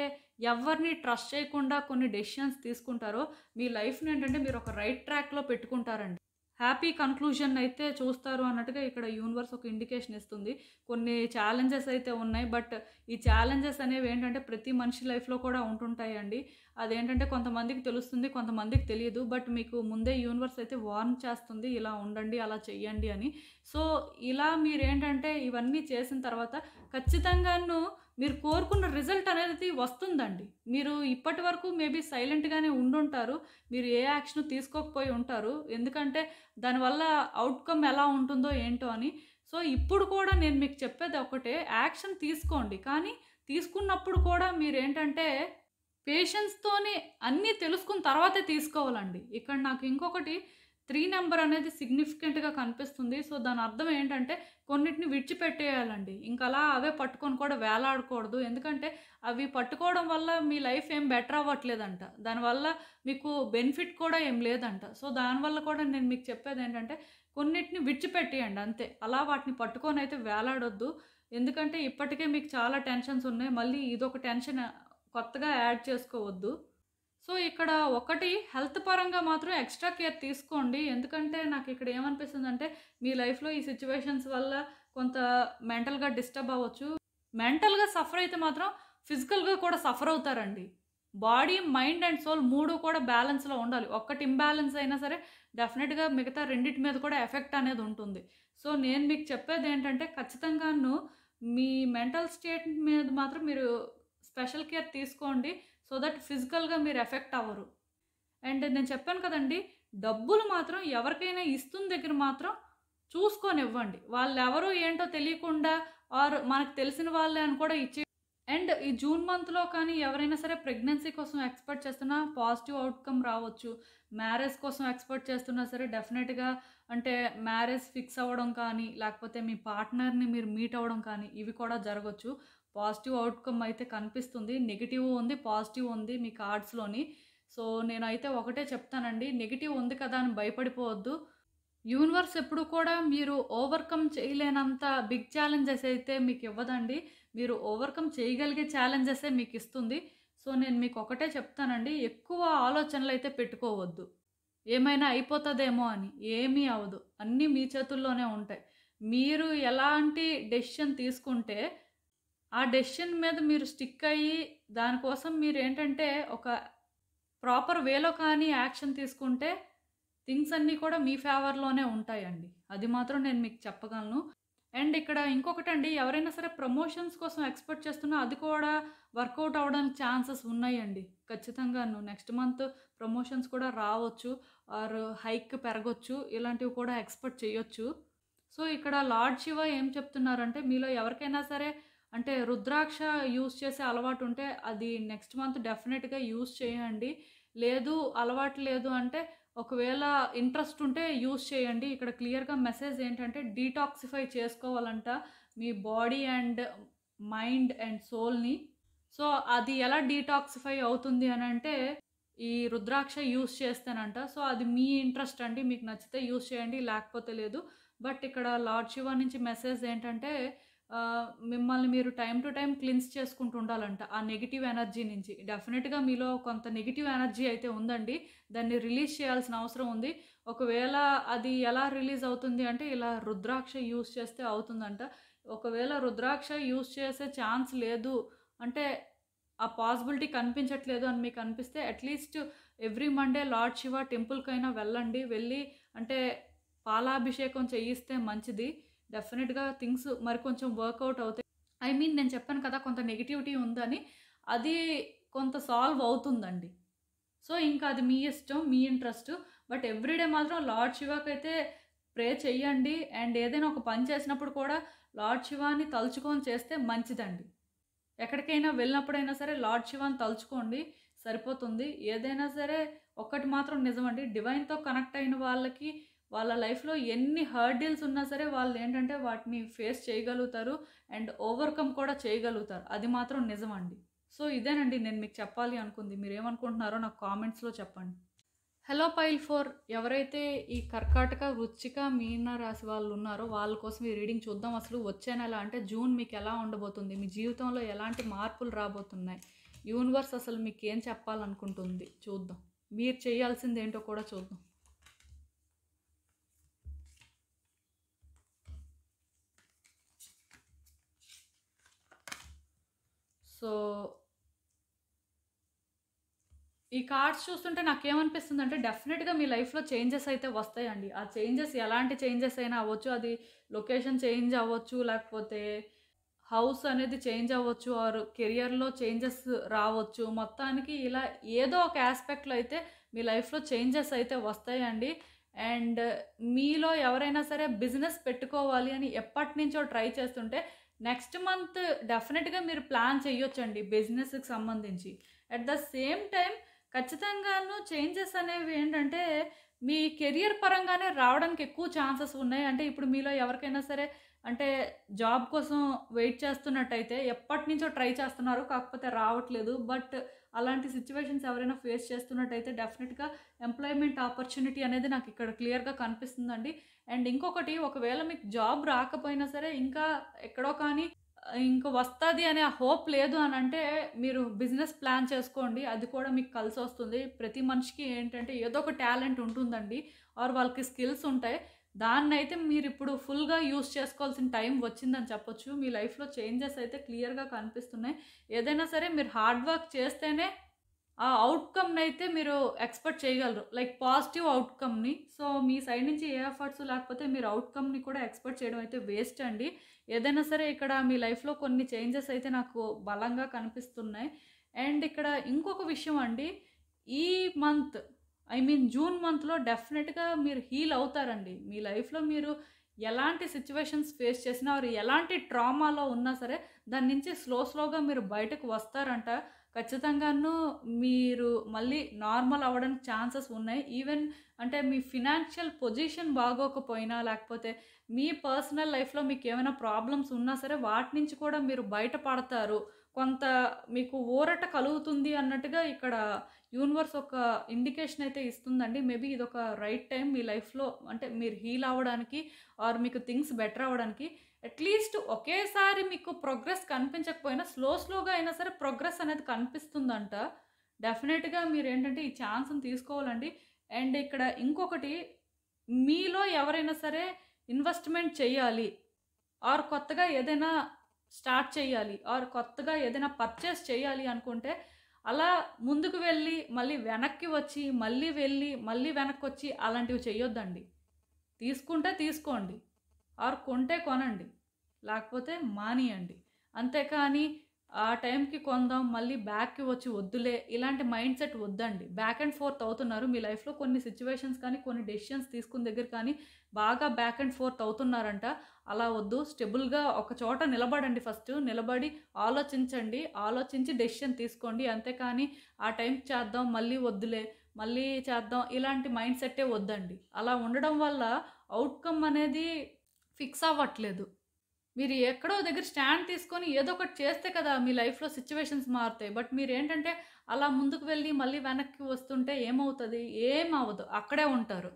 ఎవరిని ట్రస్ట్ చేయకుండా కొన్ని డెసిషన్స్ తీసుకుంటారో, మీ లైఫ్‌ని ఏంటంటే మీరొక రైట్ ట్రాక్‌లో పెట్టుకుంటారండి. హ్యాపీ కన్‌క్లూజన్ అయితే చూస్తారు అన్నట్టుగా ఇక్కడ యూనివర్స్ ఒక ఇండికేషన్ ఇస్తుంది. కొన్ని ఛాలెంజెస్ అయితే ఉన్నాయి. బట్ ఈ ఛాలెంజెస్ అనేవేంటంటే ప్రతి మనిషి లైఫ్‌లో కూడా ఉంటుంటాయండి. అదేంటంటే కొంతమందికి తెలుస్తుంది, కొంతమందికి తెలీదు. బట్ మీకు ముందే యూనివర్స్ అయితే వార్న్ చేస్తుంది. ఇలా ఉండండి, అలా చెయ్యండి అని. సో, ఇలా మీరేంటంటే ఇవన్నీ చేసిన తర్వాత ఖచ్చితంగాను మీరు కోరుకున్న రిజల్ట్ అనేది వస్తుందండి. మీరు ఇప్పటి వరకు మేబీ సైలెంట్‌గానే ఉండుంటారు. మీరు ఏ యాక్షన్ తీసుకోకపోయి ఉంటారు. ఎందుకంటే దానివల్ల ఔట్‌కమ్ ఎలా ఉంటుందో ఏంటో అని. సో, ఇప్పుడు కూడా నేను మీకు చెప్పేది ఒకటే యాక్షన్ తీసుకోండి. కానీ తీసుకున్నప్పుడు కూడా మీరేంటంటే పేషెన్స్‌తోని అన్నీ తెలుసుకున్న తర్వాతే తీసుకోవాలండి. ఇక్కడ నాకు ఇంకొకటి 3 నంబర్ అనేది సిగ్నిఫికెంట్‌గా కనిపిస్తుంది. సో, దాని అర్థం ఏంటంటే కొన్నిటిని విడిచిపెట్టేయాలండి. ఇంకలా అవే పట్టుకొని కూడా వేలాడకూడదు. ఎందుకంటే అవి పట్టుకోవడం వల్ల మీ లైఫ్ ఏం బెటర్ అవ్వట్లేదంట. దానివల్ల మీకు బెనిఫిట్ కూడా ఏం లేదంట. సో, దానివల్ల కూడా నేను మీకు చెప్పేదేంటంటే కొన్నిటిని విడిచిపెట్టేయండి అంతే. అలా వాటిని పట్టుకొనైతే వేలాడొద్దు. ఎందుకంటే ఇప్పటికే మీకు చాలా టెన్షన్స్ ఉన్నాయి. మళ్ళీ ఇదొక టెన్షన్ కొత్తగా యాడ్ చేసుకోవద్దు. సో, ఇక్కడ ఒకటి హెల్త్ పరంగా మాత్రం ఎక్స్‌ట్రా కేర్ తీసుకోండి. ఎందుకంటే నాకిక్కడ ఏమనిపిస్తుందంటే మీ లైఫ్‌లో ఈ సిట్యుయేషన్స్ వల్ల కొంత మెంటల్‌గా డిస్టర్బ్ అవ్వచ్చు. మెంటల్‌గా సఫర్ అయితే మాత్రం ఫిజికల్‌గా కూడా సఫర్ అవుతారండి. బాడీ, మైండ్ అండ్ సోల్ 3 కూడా బ్యాలెన్స్‌లో ఉండాలి. ఒక్కటి ఇంబాలెన్స్ అయినా సరే డెఫినిట్‌గా మిగతా రెండిటి మీద కూడా ఎఫెక్ట్ అనేది ఉంటుంది. సో, నేను మీకు చెప్పేదేంటంటే ఖచ్చితంగాను మీ మెంటల్ స్టేట్ మీద మాత్రం మీరు స్పెషల్ కేర్ తీసుకోండి. సో దట్ ఫిజికల్‌గా మీరు ఎఫెక్ట్ అవ్వరు. అండ్ నేను చెప్పాను కదండీ! డబ్బులు మాత్రం ఎవరికైనా ఇస్తున్న దగ్గర మాత్రం చూసుకొనివ్వండి. వాళ్ళెవరో ఏంటో తెలియకుండా ఆర్ మనకు తెలిసిన వాళ్ళే అని కూడా అండ్ ఈ జూన్ మంత్‌లో కానీ ఎవరైనా సరే ప్రెగ్నెన్సీ కోసం ఎక్స్‌పెక్ట్ చేస్తున్నా పాజిటివ్ ఔట్‌కమ్ రావచ్చు. మ్యారేజ్ కోసం ఎక్స్‌పెక్ట్ చేస్తున్నా సరే డెఫినిట్‌గా అంటే మ్యారేజ్ ఫిక్స్ అవ్వడం కానీ, లేకపోతే మీ పార్ట్నర్‌ని మీరు మీట్ అవ్వడం కానీ ఇవి కూడా జరగొచ్చు. పాజిటివ్ ఔట్‌కమ్ అయితే కనిపిస్తుంది. నెగెటివ్ ఉంది, పాజిటివ్ ఉంది మీ కార్డ్స్‌లోని. సో, నేనైతే ఒకటే చెప్తానండి. నెగెటివ్ ఉంది కదా అని భయపడిపోవద్దు. యూనివర్స్ ఎప్పుడు కూడా మీరు ఓవర్‌కమ్ చేయలేనంత బిగ్ ఛాలెంజెస్ అయితే మీకివ్వదండి. మీరు ఓవర్‌కమ్ చేయగలిగే ఛాలెంజెసే మీకిస్తుంది. సో, నేను మీకొకటే చెప్తానండి. ఎక్కువ ఆలోచనలైతే పెట్టుకోవద్దు. ఏమైనా అయిపోతదేమో అని. ఏమీ అవ్వదు. అన్నీ మీ చేతుల్లోనే ఉంటాయి. మీరు ఎలాంటి డెసిషన్ తీసుకుంటే ఆ డెసిషన్ మీద మీరు స్టిక్ అయ్యి, దానికోసం మీరేంటంటే ఒక ప్రాపర్ వేలో కానీ యాక్షన్ తీసుకుంటే, థింగ్స్ అన్నీ కూడా మీ ఫేవర్‌లోనే ఉంటాయండి. అది మాత్రం నేను మీకు చెప్పగలను. అండ్ ఇక్కడ ఇంకొకటండి, ఎవరైనా సరే ప్రమోషన్స్ కోసం ఎక్స్‌పెక్ట్ చేస్తున్నా అది కూడా వర్కౌట్ అవ్వడానికి ఛాన్సెస్ ఉన్నాయండి. ఖచ్చితంగాను. నెక్స్ట్ మంత్ ప్రమోషన్స్ కూడా రావచ్చు. ఆర్ హైక్ పెరగొచ్చు. ఇలాంటివి కూడా ఎక్స్‌పెక్ట్ చేయొచ్చు. సో, ఇక్కడ లార్డ్ శివ ఏం చెప్తున్నారంటే, మీలో ఎవరికైనా సరే అంటే రుద్రాక్ష యూజ్ చేసే అలవాటుంటే అది నెక్స్ట్ మంత్ డెఫినిట్‌గా యూజ్ చేయండి. లేదు అలవాటు లేదు అంటే ఒకవేళ ఇంట్రెస్ట్ ఉంటే యూజ్ చేయండి. ఇక్కడ క్లియర్‌గా మెసేజ్ ఏంటంటే డీటాక్సిఫై చేసుకోవాలంట మీ బాడీ అండ్ మైండ్ అండ్ సోల్‌ని. సో, అది ఎలా డీటాక్సిఫై అవుతుంది అనంటే ఈ రుద్రాక్ష యూజ్ చేస్తేనంట. సో, అది మీ ఇంట్రెస్ట్ అండి. మీకు నచ్చితే యూజ్ చేయండి. లేకపోతే లేదు. బట్ ఇక్కడ లార్డ్ శివ నుంచి మెసేజ్ ఏంటంటే మిమ్మల్ని మీరు టైమ్ టు టైమ్ క్లిన్స్ చేసుకుంటూ ఉండాలంట. ఆ నెగెటివ్ ఎనర్జీ నుంచి. డెఫినిట్‌గా మీలో కొంత నెగెటివ్ ఎనర్జీ అయితే ఉందండి. దాన్ని రిలీజ్ చేయాల్సిన అవసరం ఉంది. ఒకవేళ అది ఎలా రిలీజ్ అవుతుంది అంటే ఇలా రుద్రాక్ష యూజ్ చేస్తే అవుతుందంట. ఒకవేళ రుద్రాక్ష యూజ్ చేసే ఛాన్స్ లేదు అంటే ఆ పాసిబిలిటీ కనిపించట్లేదు అని మీకు అనిపిస్తే at least every Monday lord Shiva టెంపుల్‌కైనా వెళ్ళండి. వెళ్ళి అంటే పాలాభిషేకం చేయిస్తే మంచిది. డెఫినిట్‌గా థింగ్స్ మరి కొంచెం వర్కౌట్ అవుతాయి. ఐ మీన్ నేను చెప్పాను కదా! కొంత నెగెటివిటీ ఉందని. అది కొంత సాల్వ్ అవుతుందండి. సో, ఇంకా అది మీ ఇష్టం, మీ ఇంట్రెస్ట్. బట్ ఎవ్రీడే మాత్రం లార్డ్ శివకైతే ప్రే చెయ్యండి. అండ్ ఏదైనా ఒక పని చేసినప్పుడు కూడా లార్డ్ శివాని తలుచుకొని చేస్తే మంచిదండి. ఎక్కడికైనా వెళ్ళినప్పుడైనా సరే లార్డ్ శివాని తలుచుకోండి సరిపోతుంది. ఏదైనా సరే ఒక్కటి మాత్రం నిజమండి. డివైన్‌తో కనెక్ట్ అయిన వాళ్ళకి వాళ్ళ లైఫ్‌లో ఎన్ని హర్డిల్స్ ఉన్నా సరే వాళ్ళేంటంటే వాటిని ఫేస్ చేయగలుగుతారు. అండ్ ఓవర్‌కమ్ కూడా చేయగలుగుతారు. అది మాత్రం నిజమండి. సో, ఇదేనండి నేను మీకు చెప్పాలి అనుకుంది. మీరేమనుకుంటున్నారో నాకు కామెంట్స్‌లో చెప్పండి. హలో పైల్ ఫోర్ ఎవరైతే ఈ కర్కాటక, వృశ్చిక, మీన రాశి వాళ్ళు ఉన్నారో వాళ్ళ కోసం ఈ రీడింగ్ చూద్దాం. అసలు వచ్చే నెల అంటే జూన్ మీకు ఎలా ఉండబోతుంది? మీ జీవితంలో ఎలాంటి మార్పులు రాబోతున్నాయి? యూనివర్స్ అసలు మీకు ఏం చెప్పాలనుకుంటుంది? చూద్దాం. మీరు చేయాల్సింది ఏంటో కూడా చూద్దాం. సో ఈ కార్డ్స్ చూస్తుంటే నాకేమనిపిస్తుందంటే డెఫినెట్‌గా మీ లైఫ్‌లో చేంజెస్ అయితే వస్తాయండి. ఆ చేంజెస్ ఎలాంటి చేంజెస్ అయినా అవ్వచ్చు. అది లొకేషన్ చేంజ్ అవ్వచ్చు, లేకపోతే హౌస్ అనేది చేంజ్ అవ్వచ్చు, ఆర్ కెరియర్‌లో చేంజెస్ రావచ్చు. మొత్తానికి ఇలా ఏదో ఒక యాస్పెక్ట్‌లో అయితే మీ లైఫ్‌లో చేంజెస్ అయితే వస్తాయండి. అండ్ మీలో ఎవరైనా సరే బిజినెస్ పెట్టుకోవాలి అని ఎప్పటినుంచో ట్రై చేస్తుంటే నెక్స్ట్ మంత్ డెఫినెట్‌గా మీరు ప్లాన్ చేయొచ్చండి బిజినెస్‌కి సంబంధించి. అట్ ద సేమ్ టైమ్ ఖచ్చితంగాను చేంజెస్ అనేవి ఏంటంటే, మీ కెరియర్ పరంగానే రావడానికి ఎక్కువ ఛాన్సెస్ ఉన్నాయి. అంటే ఇప్పుడు మీలో ఎవరికైనా సరే అంటే జాబ్ కోసం వెయిట్ చేస్తున్నట్టయితే ఎప్పటినుంచో ట్రై చేస్తున్నారు. కాకపోతే రావట్లేదు. బట్ అలాంటి సిట్యుయేషన్స్ ఎవరైనా ఫేస్ చేస్తున్నట్టయితే డెఫినిట్‌గా ఎంప్లాయ్‌మెంట్ ఆపర్చునిటీ అనేది నాకు ఇక్కడ క్లియర్‌గా కనిపిస్తుందండి. అండ్ ఇంకొకటి ఒకవేళ మీకు జాబ్ రాకపోయినా సరే ఇంకా ఎక్కడో కానీ ఇంక వస్తది అనే ఆ హోప్ లేదు అనంటే మీరు బిజినెస్ ప్లాన్ చేసుకోండి. అది కూడా మీకు కలిసొస్తుంది. ప్రతి మనిషికి ఏంటంటే ఏదో ఒక టాలెంట్ ఉంటుందండి. ఆర్ వాళ్ళకి స్కిల్స్ ఉంటాయి. దాన్నైతే మీరిప్పుడు ఫుల్‌గా యూజ్ చేసుకోవాల్సిన టైం వచ్చిందని చెప్పొచ్చు. మీ లైఫ్‌లో చేంజెస్ అయితే క్లియర్‌గా కనిపిస్తున్నాయి. ఏదైనా సరే మీరు హార్డ్ వర్క్ చేస్తేనే ఆ ఔట్‌కమ్‌నైతే మీరు ఎక్స్‌పెక్ట్ చేయగలరు. లైక్ పాజిటివ్ ఔట్‌కమ్‌ని. సో, మీ సైడ్ నుంచి ఏ ఎఫర్ట్స్ లేకపోతే మీరు ఔట్‌కమ్‌ని కూడా ఎక్స్‌పెక్ట్ చేయడం అయితే వేస్ట్ అండి. ఏదైనా సరే ఇక్కడ మీ లైఫ్‌లో కొన్ని చేంజెస్ అయితే నాకు బలంగా కనిపిస్తున్నాయి. అండ్ ఇక్కడ ఇంకొక విషయం అండి. ఈ మంత్ జూన్ మంత్‌లో డెఫినిట్‌గా మీరు హీల్ అవుతారండి. మీ లైఫ్‌లో మీరు ఎలాంటి సిట్యుయేషన్స్ ఫేస్ చేసినా ఆర్ ఎలాంటి ట్రామాలో ఉన్నా సరే దాని నుంచి స్లోగా మీరు బయటకు వస్తారంట. ఖచ్చితంగాను మీరు మళ్ళీ నార్మల్ అవ్వడానికి ఛాన్సెస్ ఉన్నాయి. ఈవెన్ అంటే మీ ఫినాన్షియల్ పొజిషన్ బాగోకపోయినా, లేకపోతే మీ పర్సనల్ లైఫ్‌లో మీకేమైనా ప్రాబ్లమ్స్ ఉన్నా సరే వాటి నుంచి కూడా మీరు బయటపడతారు. కొంత మీకు ఊరట కలుగుతుంది అన్నట్టుగా ఇక్కడ యూనివర్స్ ఒక ఇండికేషన్ అయితే ఇస్తుందండి. మేబీ ఇదొక రైట్ టైం మీ లైఫ్‌లో అంటే మీరు హీల్ అవ్వడానికి ఆర్ మీకు థింగ్స్ బెటర్ అవ్వడానికి. అట్‌లీస్ట్ ఒకేసారి మీకు ప్రోగ్రెస్ కనిపించకపోయినా స్లోగా అయినా సరే ప్రోగ్రెస్ అనేది కనిపిస్తుందంట. డెఫినెట్‌గా మీరేంటంటే ఈ ఛాన్స్‌ని తీసుకోవాలండి. అండ్ ఇక్కడ ఇంకొకటి మీలో ఎవరైనా సరే ఇన్వెస్ట్‌మెంట్ చేయాలి ఆర్ కొత్తగా ఏదైనా స్టార్ట్ చేయాలి ఆర్ కొత్తగా ఏదైనా పర్చేస్ చేయాలి అనుకుంటే అలా ముందుకు వెళ్ళి, మళ్ళీ వెనక్కి వచ్చి, మళ్ళీ వెళ్ళి, మళ్ళీ వెనక్కొచ్చి అలాంటివి చెయ్యొద్దండి. తీసుకుంటే తీసుకోండి. ఆర్ కొంటే కొనండి. లేకపోతే మానేయండి. అంతేకానీ ఆ టైంకి కొందాం, మళ్ళీ బ్యాక్‌కి వచ్చి వద్దులే ఇలాంటి మైండ్ సెట్ వద్దండి. బ్యాక్ అండ్ ఫోర్త్ అవుతున్నారు. మీ లైఫ్‌లో కొన్ని సిట్యుయేషన్స్ కానీ, కొన్ని డెసిషన్స్ తీసుకున్న దగ్గర కానీ బాగా బ్యాక్ అండ్ ఫోర్త్ అవుతున్నారంట. అలా వద్దు. స్టెబుల్‌గా ఒక చోట నిలబడండి ఫస్టు. నిలబడి ఆలోచించండి. ఆలోచించి డెసిషన్ తీసుకోండి. అంతేకానీ ఆ టైంకి చేద్దాం, మళ్ళీ వద్దులే, మళ్ళీ చేద్దాం ఇలాంటి మైండ్ సెట్టే వద్దండి. అలా ఉండడం వల్ల ఔట్‌కమ్ అనేది ఫిక్స్ అవ్వట్లేదు. మీరు ఎక్కడో దగ్గర స్టాండ్ తీసుకొని ఏదో ఒకటి చేస్తే కదా మీ లైఫ్‌లో సిట్యుయేషన్స్ మారుతాయి. బట్ మీరేంటంటే అలా ముందుకు వెళ్ళి మళ్ళీ వెనక్కి వస్తుంటే ఏమవుతది? ఏమవ్వదు. అక్కడే ఉంటారు.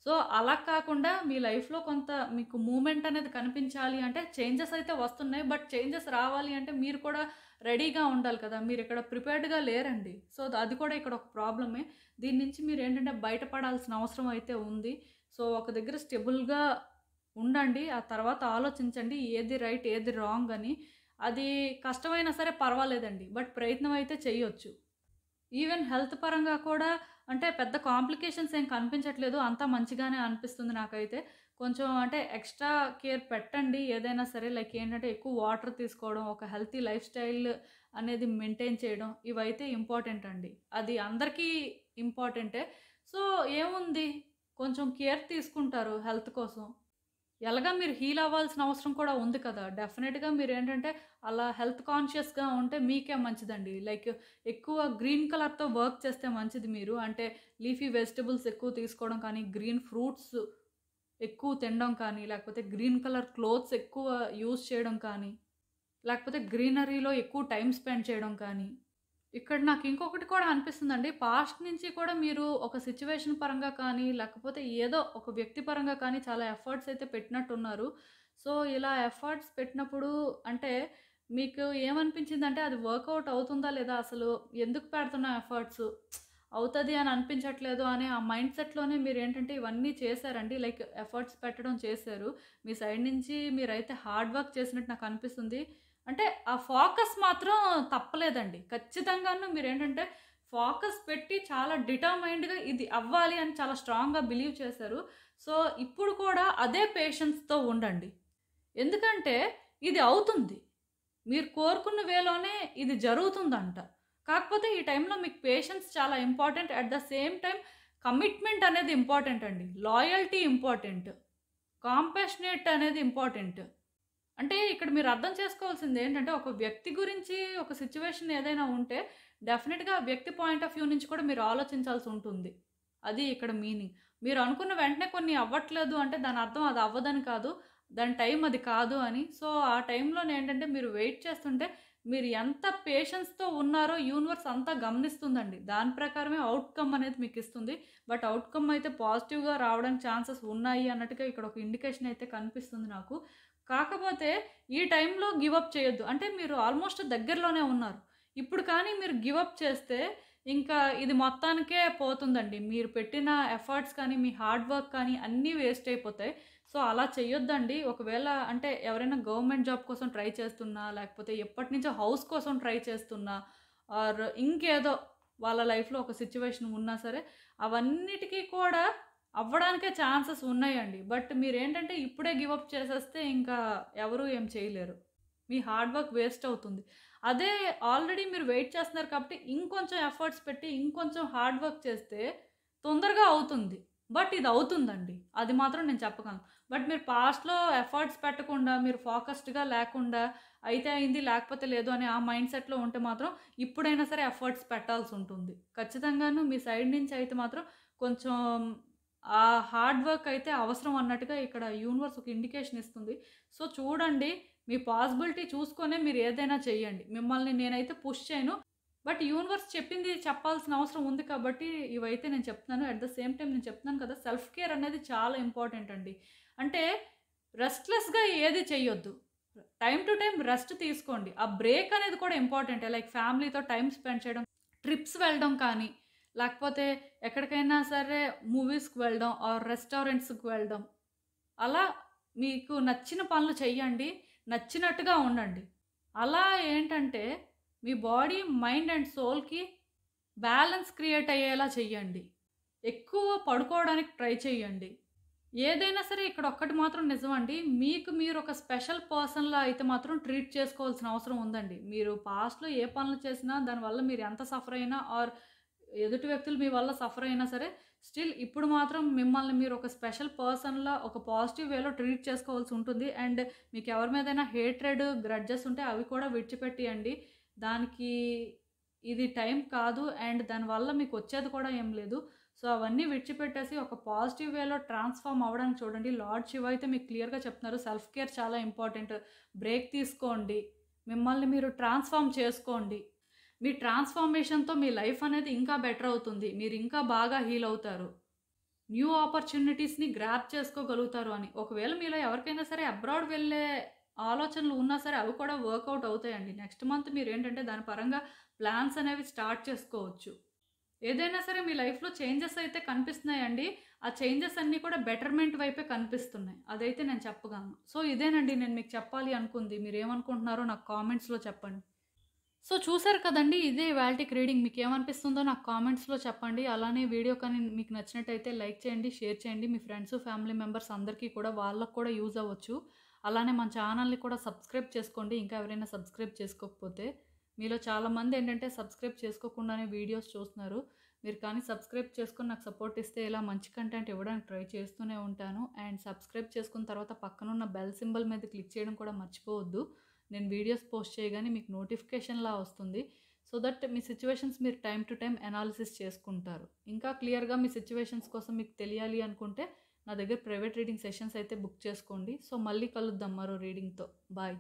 సో, అలా కాకుండా మీ లైఫ్‌లో కొంత మీకు మూవ్‌మెంట్ అనేది కనిపించాలి అంటే చేంజెస్ అయితే వస్తున్నాయి. బట్ చేంజెస్ రావాలి అంటే మీరు కూడా రెడీగా ఉండాలి కదా! మీరిక్కడ ప్రిపేర్డ్‌గా లేరండి. సో, అది కూడా ఇక్కడ ఒక ప్రాబ్లమే. దీని నుంచి మీరేంటంటే బయటపడాల్సిన అవసరం అయితే ఉంది. సో, ఒక దగ్గర స్టెబుల్‌గా ఉండండి. ఆ తర్వాత ఆలోచించండి. ఏది రైట్, ఏది రాంగ్ అని. అది కష్టమైనా సరే పర్వాలేదండి. బట్ ప్రయత్నం అయితే చేయొచ్చు. ఈవెన్ హెల్త్ పరంగా కూడా అంటే పెద్ద కాంప్లికేషన్స్ ఏం కనిపించట్లేదు. అంతా మంచిగానే అనిపిస్తుంది నాకైతే. కొంచెం అంటే ఎక్స్‌ట్రా కేర్ పెట్టండి. ఏదైనా సరే లైక్ ఏంటంటే ఎక్కువ వాటర్ తీసుకోవడం, ఒక హెల్తీ లైఫ్ స్టైల్ అనేది మెయింటైన్ చేయడం ఇవైతే ఇంపార్టెంట్ అండి. అది అందరికీ ఇంపార్టెంటే. సో, ఏముంది కొంచెం కేర్ తీసుకుంటారు హెల్త్ కోసం. ఎలాగా మీరు హీల్ అవ్వాల్సిన అవసరం కూడా ఉంది కదా! డెఫినిట్‌గా మీరేంటంటే అలా హెల్త్ కాన్షియస్‌గా ఉంటే మీకే మంచిదండి. లైక్ ఎక్కువ గ్రీన్ కలర్‌తో వర్క్ చేస్తే మంచిది మీరు. అంటే లీఫీ వెజిటబుల్స్ ఎక్కువ తీసుకోవడం కానీ, గ్రీన్ ఫ్రూట్స్ ఎక్కువ తినడం కానీ, లేకపోతే గ్రీన్ కలర్ క్లోత్స్ ఎక్కువ యూజ్ చేయడం కానీ, లేకపోతే గ్రీనరీలో ఎక్కువ టైమ్ స్పెండ్ చేయడం కానీ, ఇక్కడ నాకు ఇంకొకటి కూడా అనిపిస్తుందండి. పాస్ట్ నుంచి కూడా మీరు ఒక సిట్యుయేషన్ పరంగా కానీ, లేకపోతే ఏదో ఒక వ్యక్తి పరంగా కానీ చాలా ఎఫర్ట్స్ అయితే పెట్టినట్టున్నారు. సో, ఇలా ఎఫర్ట్స్ పెట్టినప్పుడు అంటే మీకు ఏమనిపించిందంటే అది వర్కౌట్ అవుతుందా లేదా? అసలు ఎందుకు పెడుతున్నాం ఎఫర్ట్స్? అవుతది అని అనిపించట్లేదు అనే ఆ మైండ్ సెట్‌లోనే మీరేంటంటే ఇవన్నీ చేశారండి. లైక్ ఎఫర్ట్స్ పెట్టడం చేశారు. మీ సైడ్ నుంచి మీరైతే హార్డ్ వర్క్ చేసినట్టు నాకనిపిస్తుంది. అంటే ఆ ఫోకస్ మాత్రం తప్పలేదండి. ఖచ్చితంగాను మీరేంటంటే ఫోకస్ పెట్టి చాలా డిటర్మైన్డ్‌గా ఇది అవ్వాలి అని చాలా స్ట్రాంగ్‌గా బిలీవ్ చేశారు. సో, ఇప్పుడు కూడా అదే పేషెన్స్‌తో ఉండండి. ఎందుకంటే ఇది అవుతుంది. మీరు కోరుకున్న వేలోనే ఇది జరుగుతుందంట. కాకపోతే ఈ టైంలో మీకు పేషెన్స్ చాలా important. At the same time commitment అనేది ఇంపార్టెంట్ అండి. Loyalty important. కాంపాషనేట్ అనేది ఇంపార్టెంట్. అంటే ఇక్కడ మీరు అర్థం చేసుకోవాల్సింది ఏంటంటే, ఒక వ్యక్తి గురించి ఒక సిట్యుయేషన్ ఏదైనా ఉంటే, డెఫినిట్‌గా ఆ వ్యక్తి పాయింట్ ఆఫ్ వ్యూ నుంచి కూడా మీరు ఆలోచించాల్సి ఉంటుంది. అది ఇక్కడ మీనింగ్. మీరు అనుకున్న వెంటనే కొన్ని అవ్వట్లేదు అంటే దాని అర్థం అది అవ్వదని కాదు. దాని టైం అది కాదు అని. సో, ఆ టైంలోనేంటంటే మీరు వెయిట్ చేస్తుంటే, మీరు ఎంత పేషెన్స్‌తో ఉన్నారో యూనివర్స్ అంతా గమనిస్తుందండి. దాని ప్రకారమే ఔట్‌కమ్ అనేది మీకిస్తుంది. బట్ ఔట్‌కమ్ అయితే పాజిటివ్‌గా రావడానికి ఛాన్సెస్ ఉన్నాయి అన్నట్టుగా ఇక్కడ ఒక ఇండికేషన్ అయితే కనిపిస్తుంది నాకు. కాకపోతే ఈ టైంలో గివ్ అప్ చేయొద్దు. అంటే మీరు ఆల్మోస్ట్ దగ్గరలోనే ఉన్నారు. ఇప్పుడు కానీ మీరు గివ్ అప్ చేస్తే ఇంకా ఇది మొత్తానికే పోతుందండి. మీరు పెట్టిన ఎఫర్ట్స్ కానీ, మీ హార్డ్ వర్క్ కానీ అన్నీ వేస్ట్ అయిపోతాయి. సో, అలా చెయ్యొద్దండి. ఒకవేళ అంటే ఎవరైనా గవర్నమెంట్ జాబ్ కోసం ట్రై చేస్తున్నా, లేకపోతే ఎప్పటినుంచో హౌస్ కోసం ట్రై చేస్తున్నా, ఆర్ ఇంకేదో వాళ్ళ లైఫ్‌లో ఒక సిట్యుయేషన్ ఉన్నా సరే, అవన్నిటికి కూడా అవ్వడానికే ఛాన్సెస్ ఉన్నాయండి. బట్ మీరేంటంటే ఇప్పుడే గివ్ అప్ చేసేస్తే ఇంకా ఎవరు ఏం చేయలేరు. మీ హార్డ్ వర్క్ వేస్ట్ అవుతుంది. అదే ఆల్రెడీ మీరు వెయిట్ చేస్తున్నారు కాబట్టి ఇంకొంచెం ఎఫర్ట్స్ పెట్టి, ఇంకొంచెం హార్డ్ వర్క్ చేస్తే తొందరగా అవుతుంది. బట్ ఇది అవుతుందండి. అది మాత్రం నేను చెప్పగలను. బట్ మీరు పాస్ట్‌లో ఎఫర్ట్స్ పెట్టకుండా, మీరు ఫోకస్డ్‌గా లేకుండా అయితే అయింది లేకపోతే లేదు అనే ఆ మైండ్ సెట్‌లో ఉంటే మాత్రం ఇప్పుడైనా సరే ఎఫర్ట్స్ పెట్టాల్సుంటుంది. ఖచ్చితంగాను మీ సైడ్ నుంచి అయితే మాత్రం కొంచెం ఆ హార్డ్ వర్క్ అయితే అవసరం అన్నట్టుగా ఇక్కడ యూనివర్స్ ఒక ఇండికేషన్ ఇస్తుంది. సో, చూడండి మీ పాసిబిలిటీ చూసుకొనే మీరు ఏదైనా చేయండి. మిమ్మల్ని నేనైతే పుష్ చేయను. బట్ యూనివర్స్ చెప్పింది చెప్పాల్సిన అవసరం ఉంది కాబట్టి ఇవైతే నేను చెప్తున్నాను. అట్ ద సేమ్ టైమ్ నేను చెప్తున్నాను కదా! సెల్ఫ్ కేర్ అనేది చాలా ఇంపార్టెంట్ అండి. అంటే రెస్ట్‌లెస్‌గా ఏది చెయ్యొద్దు. టైమ్ టు టైమ్ రెస్ట్ తీసుకోండి. ఆ బ్రేక్ అనేది కూడా ఇంపార్టెంటే. లైక్ ఫ్యామిలీతో టైమ్ స్పెండ్ చేయడం, ట్రిప్స్ వెళ్ళడం కానీ, లేకపోతే ఎక్కడికైనా సరే మూవీస్‌కి వెళ్ళడం ఆర్ రెస్టారెంట్స్‌కి వెళ్ళడం. అలా మీకు నచ్చిన పనులు చెయ్యండి. నచ్చినట్టుగా ఉండండి. అలా ఏంటంటే మీ బాడీ, మైండ్ అండ్ సోల్‌కి బ్యాలెన్స్ క్రియేట్ అయ్యేలా చెయ్యండి. ఎక్కువ పడుకోవడానికి ట్రై చేయండి. ఏదైనా సరే ఇక్కడ ఒక్కటి మాత్రం నిజమండి. మీకు మీరు ఒక స్పెషల్ పర్సన్‌లా అయితే మాత్రం ట్రీట్ చేసుకోవాల్సిన అవసరం ఉందండి. మీరు పాస్ట్‌లో ఏ పనులు చేసినా దానివల్ల మీరు ఎంత సఫర్ అయినా ఆర్ ఎదుటి వ్యక్తులు మీ వల్ల సఫర్ అయినా సరే, స్టిల్ ఇప్పుడు మాత్రం మిమ్మల్ని మీరు ఒక స్పెషల్ పర్సన్‌లా ఒక పాజిటివ్ వేలో ట్రీట్ చేసుకోవాల్సి ఉంటుంది. అండ్ మీకు ఎవరి మీదైనా హేట్రెడ్, గ్రడ్జెస్ ఉంటే అవి కూడా విడిచిపెట్టేయండి. దానికి ఇది టైం కాదు. అండ్ దానివల్ల మీకు వచ్చేది కూడా ఏం లేదు. సో, అవన్నీ విడిచిపెట్టేసి ఒక పాజిటివ్ వేలో ట్రాన్స్‌ఫార్మ్ అవ్వడానికి చూడండి. లార్డ్ శివ అయితే మీకు క్లియర్‌గా చెప్తున్నారు. సెల్ఫ్ కేర్ చాలా ఇంపార్టెంట్. బ్రేక్ తీసుకోండి. మిమ్మల్ని మీరు ట్రాన్స్‌ఫార్మ్ చేసుకోండి. మీ ట్రాన్స్‌ఫార్మేషన్‌తో మీ లైఫ్ అనేది ఇంకా బెటర్ అవుతుంది. మీరు ఇంకా బాగా హీల్ అవుతారు. న్యూ ఆపర్చునిటీస్‌ని గ్రాబ్ చేసుకోగలుగుతారు అని. ఒకవేళ మీలో ఎవరికైనా సరే అబ్రాడ్ వెళ్ళే ఆలోచనలు ఉన్నా సరే అవి కూడా వర్కౌట్ అవుతాయండి. నెక్స్ట్ మంత్ మీరేంటంటే దాని పరంగా ప్లాన్స్ అనేవి స్టార్ట్ చేసుకోవచ్చు. ఏదైనా సరే మీ లైఫ్‌లో చేంజెస్ అయితే కనిపిస్తున్నాయండి. ఆ చేంజెస్ అన్నీ కూడా బెటర్‌మెంట్ వైపే కనిపిస్తున్నాయి. అదైతే నేను చెప్పగలను. సో, ఇదేనండి నేను మీకు చెప్పాలి అనుకుంది. మీరేమనుకుంటున్నారో నాకు కామెంట్స్‌లో చెప్పండి. సో, చూసారు కదండీ! ఇదే ఇవాల్టికి రీడింగ్. మీకేమనిపిస్తుందో నాకు కామెంట్స్‌లో చెప్పండి. అలానే వీడియో కానీ మీకు నచ్చినట్టయితే లైక్ చేయండి, షేర్ చేయండి. మీ ఫ్రెండ్స్, ఫ్యామిలీ మెంబర్స్ అందరికీ కూడా వాళ్ళకి కూడా యూజ్ అవ్వచ్చు. అలానే మన ఛానల్‌ని కూడా సబ్స్క్రైబ్ చేసుకోండి. ఇంకా ఎవరైనా సబ్స్క్రైబ్ చేసుకోకపోతే. మీలో చాలామంది ఏంటంటే సబ్స్క్రైబ్ చేసుకోకుండానే వీడియోస్ చూస్తున్నారు. మీరు కానీ సబ్స్క్రైబ్ చేసుకొని నాకు సపోర్ట్ ఇస్తే ఇలా మంచి కంటెంట్ ఇవ్వడానికి ట్రై చేస్తూనే ఉంటాను. అండ్ సబ్స్క్రైబ్ చేసుకున్న తర్వాత పక్కనున్న బెల్ సింబల్ మీద క్లిక్ చేయడం కూడా మర్చిపోవద్దు. నేను వీడియోస్ పోస్ట్ చేయగానే మీకు నోటిఫికేషన్‌లా వస్తుంది. సో దట్ మీ సిట్యుయేషన్స్ మీరు టైమ్ టు టైమ్ అనాలిసిస్ చేసుకుంటారు. ఇంకా క్లియర్‌గా మీ సిట్యుయేషన్స్ కోసం మీకు తెలియాలి అనుకుంటే నా దగ్గర ప్రైవేట్ రీడింగ్ సెషన్స్ అయితే బుక్ చేసుకోండి. సో మళ్ళీ కలుద్దాం మరో రీడింగ్‌తో. బాయ్.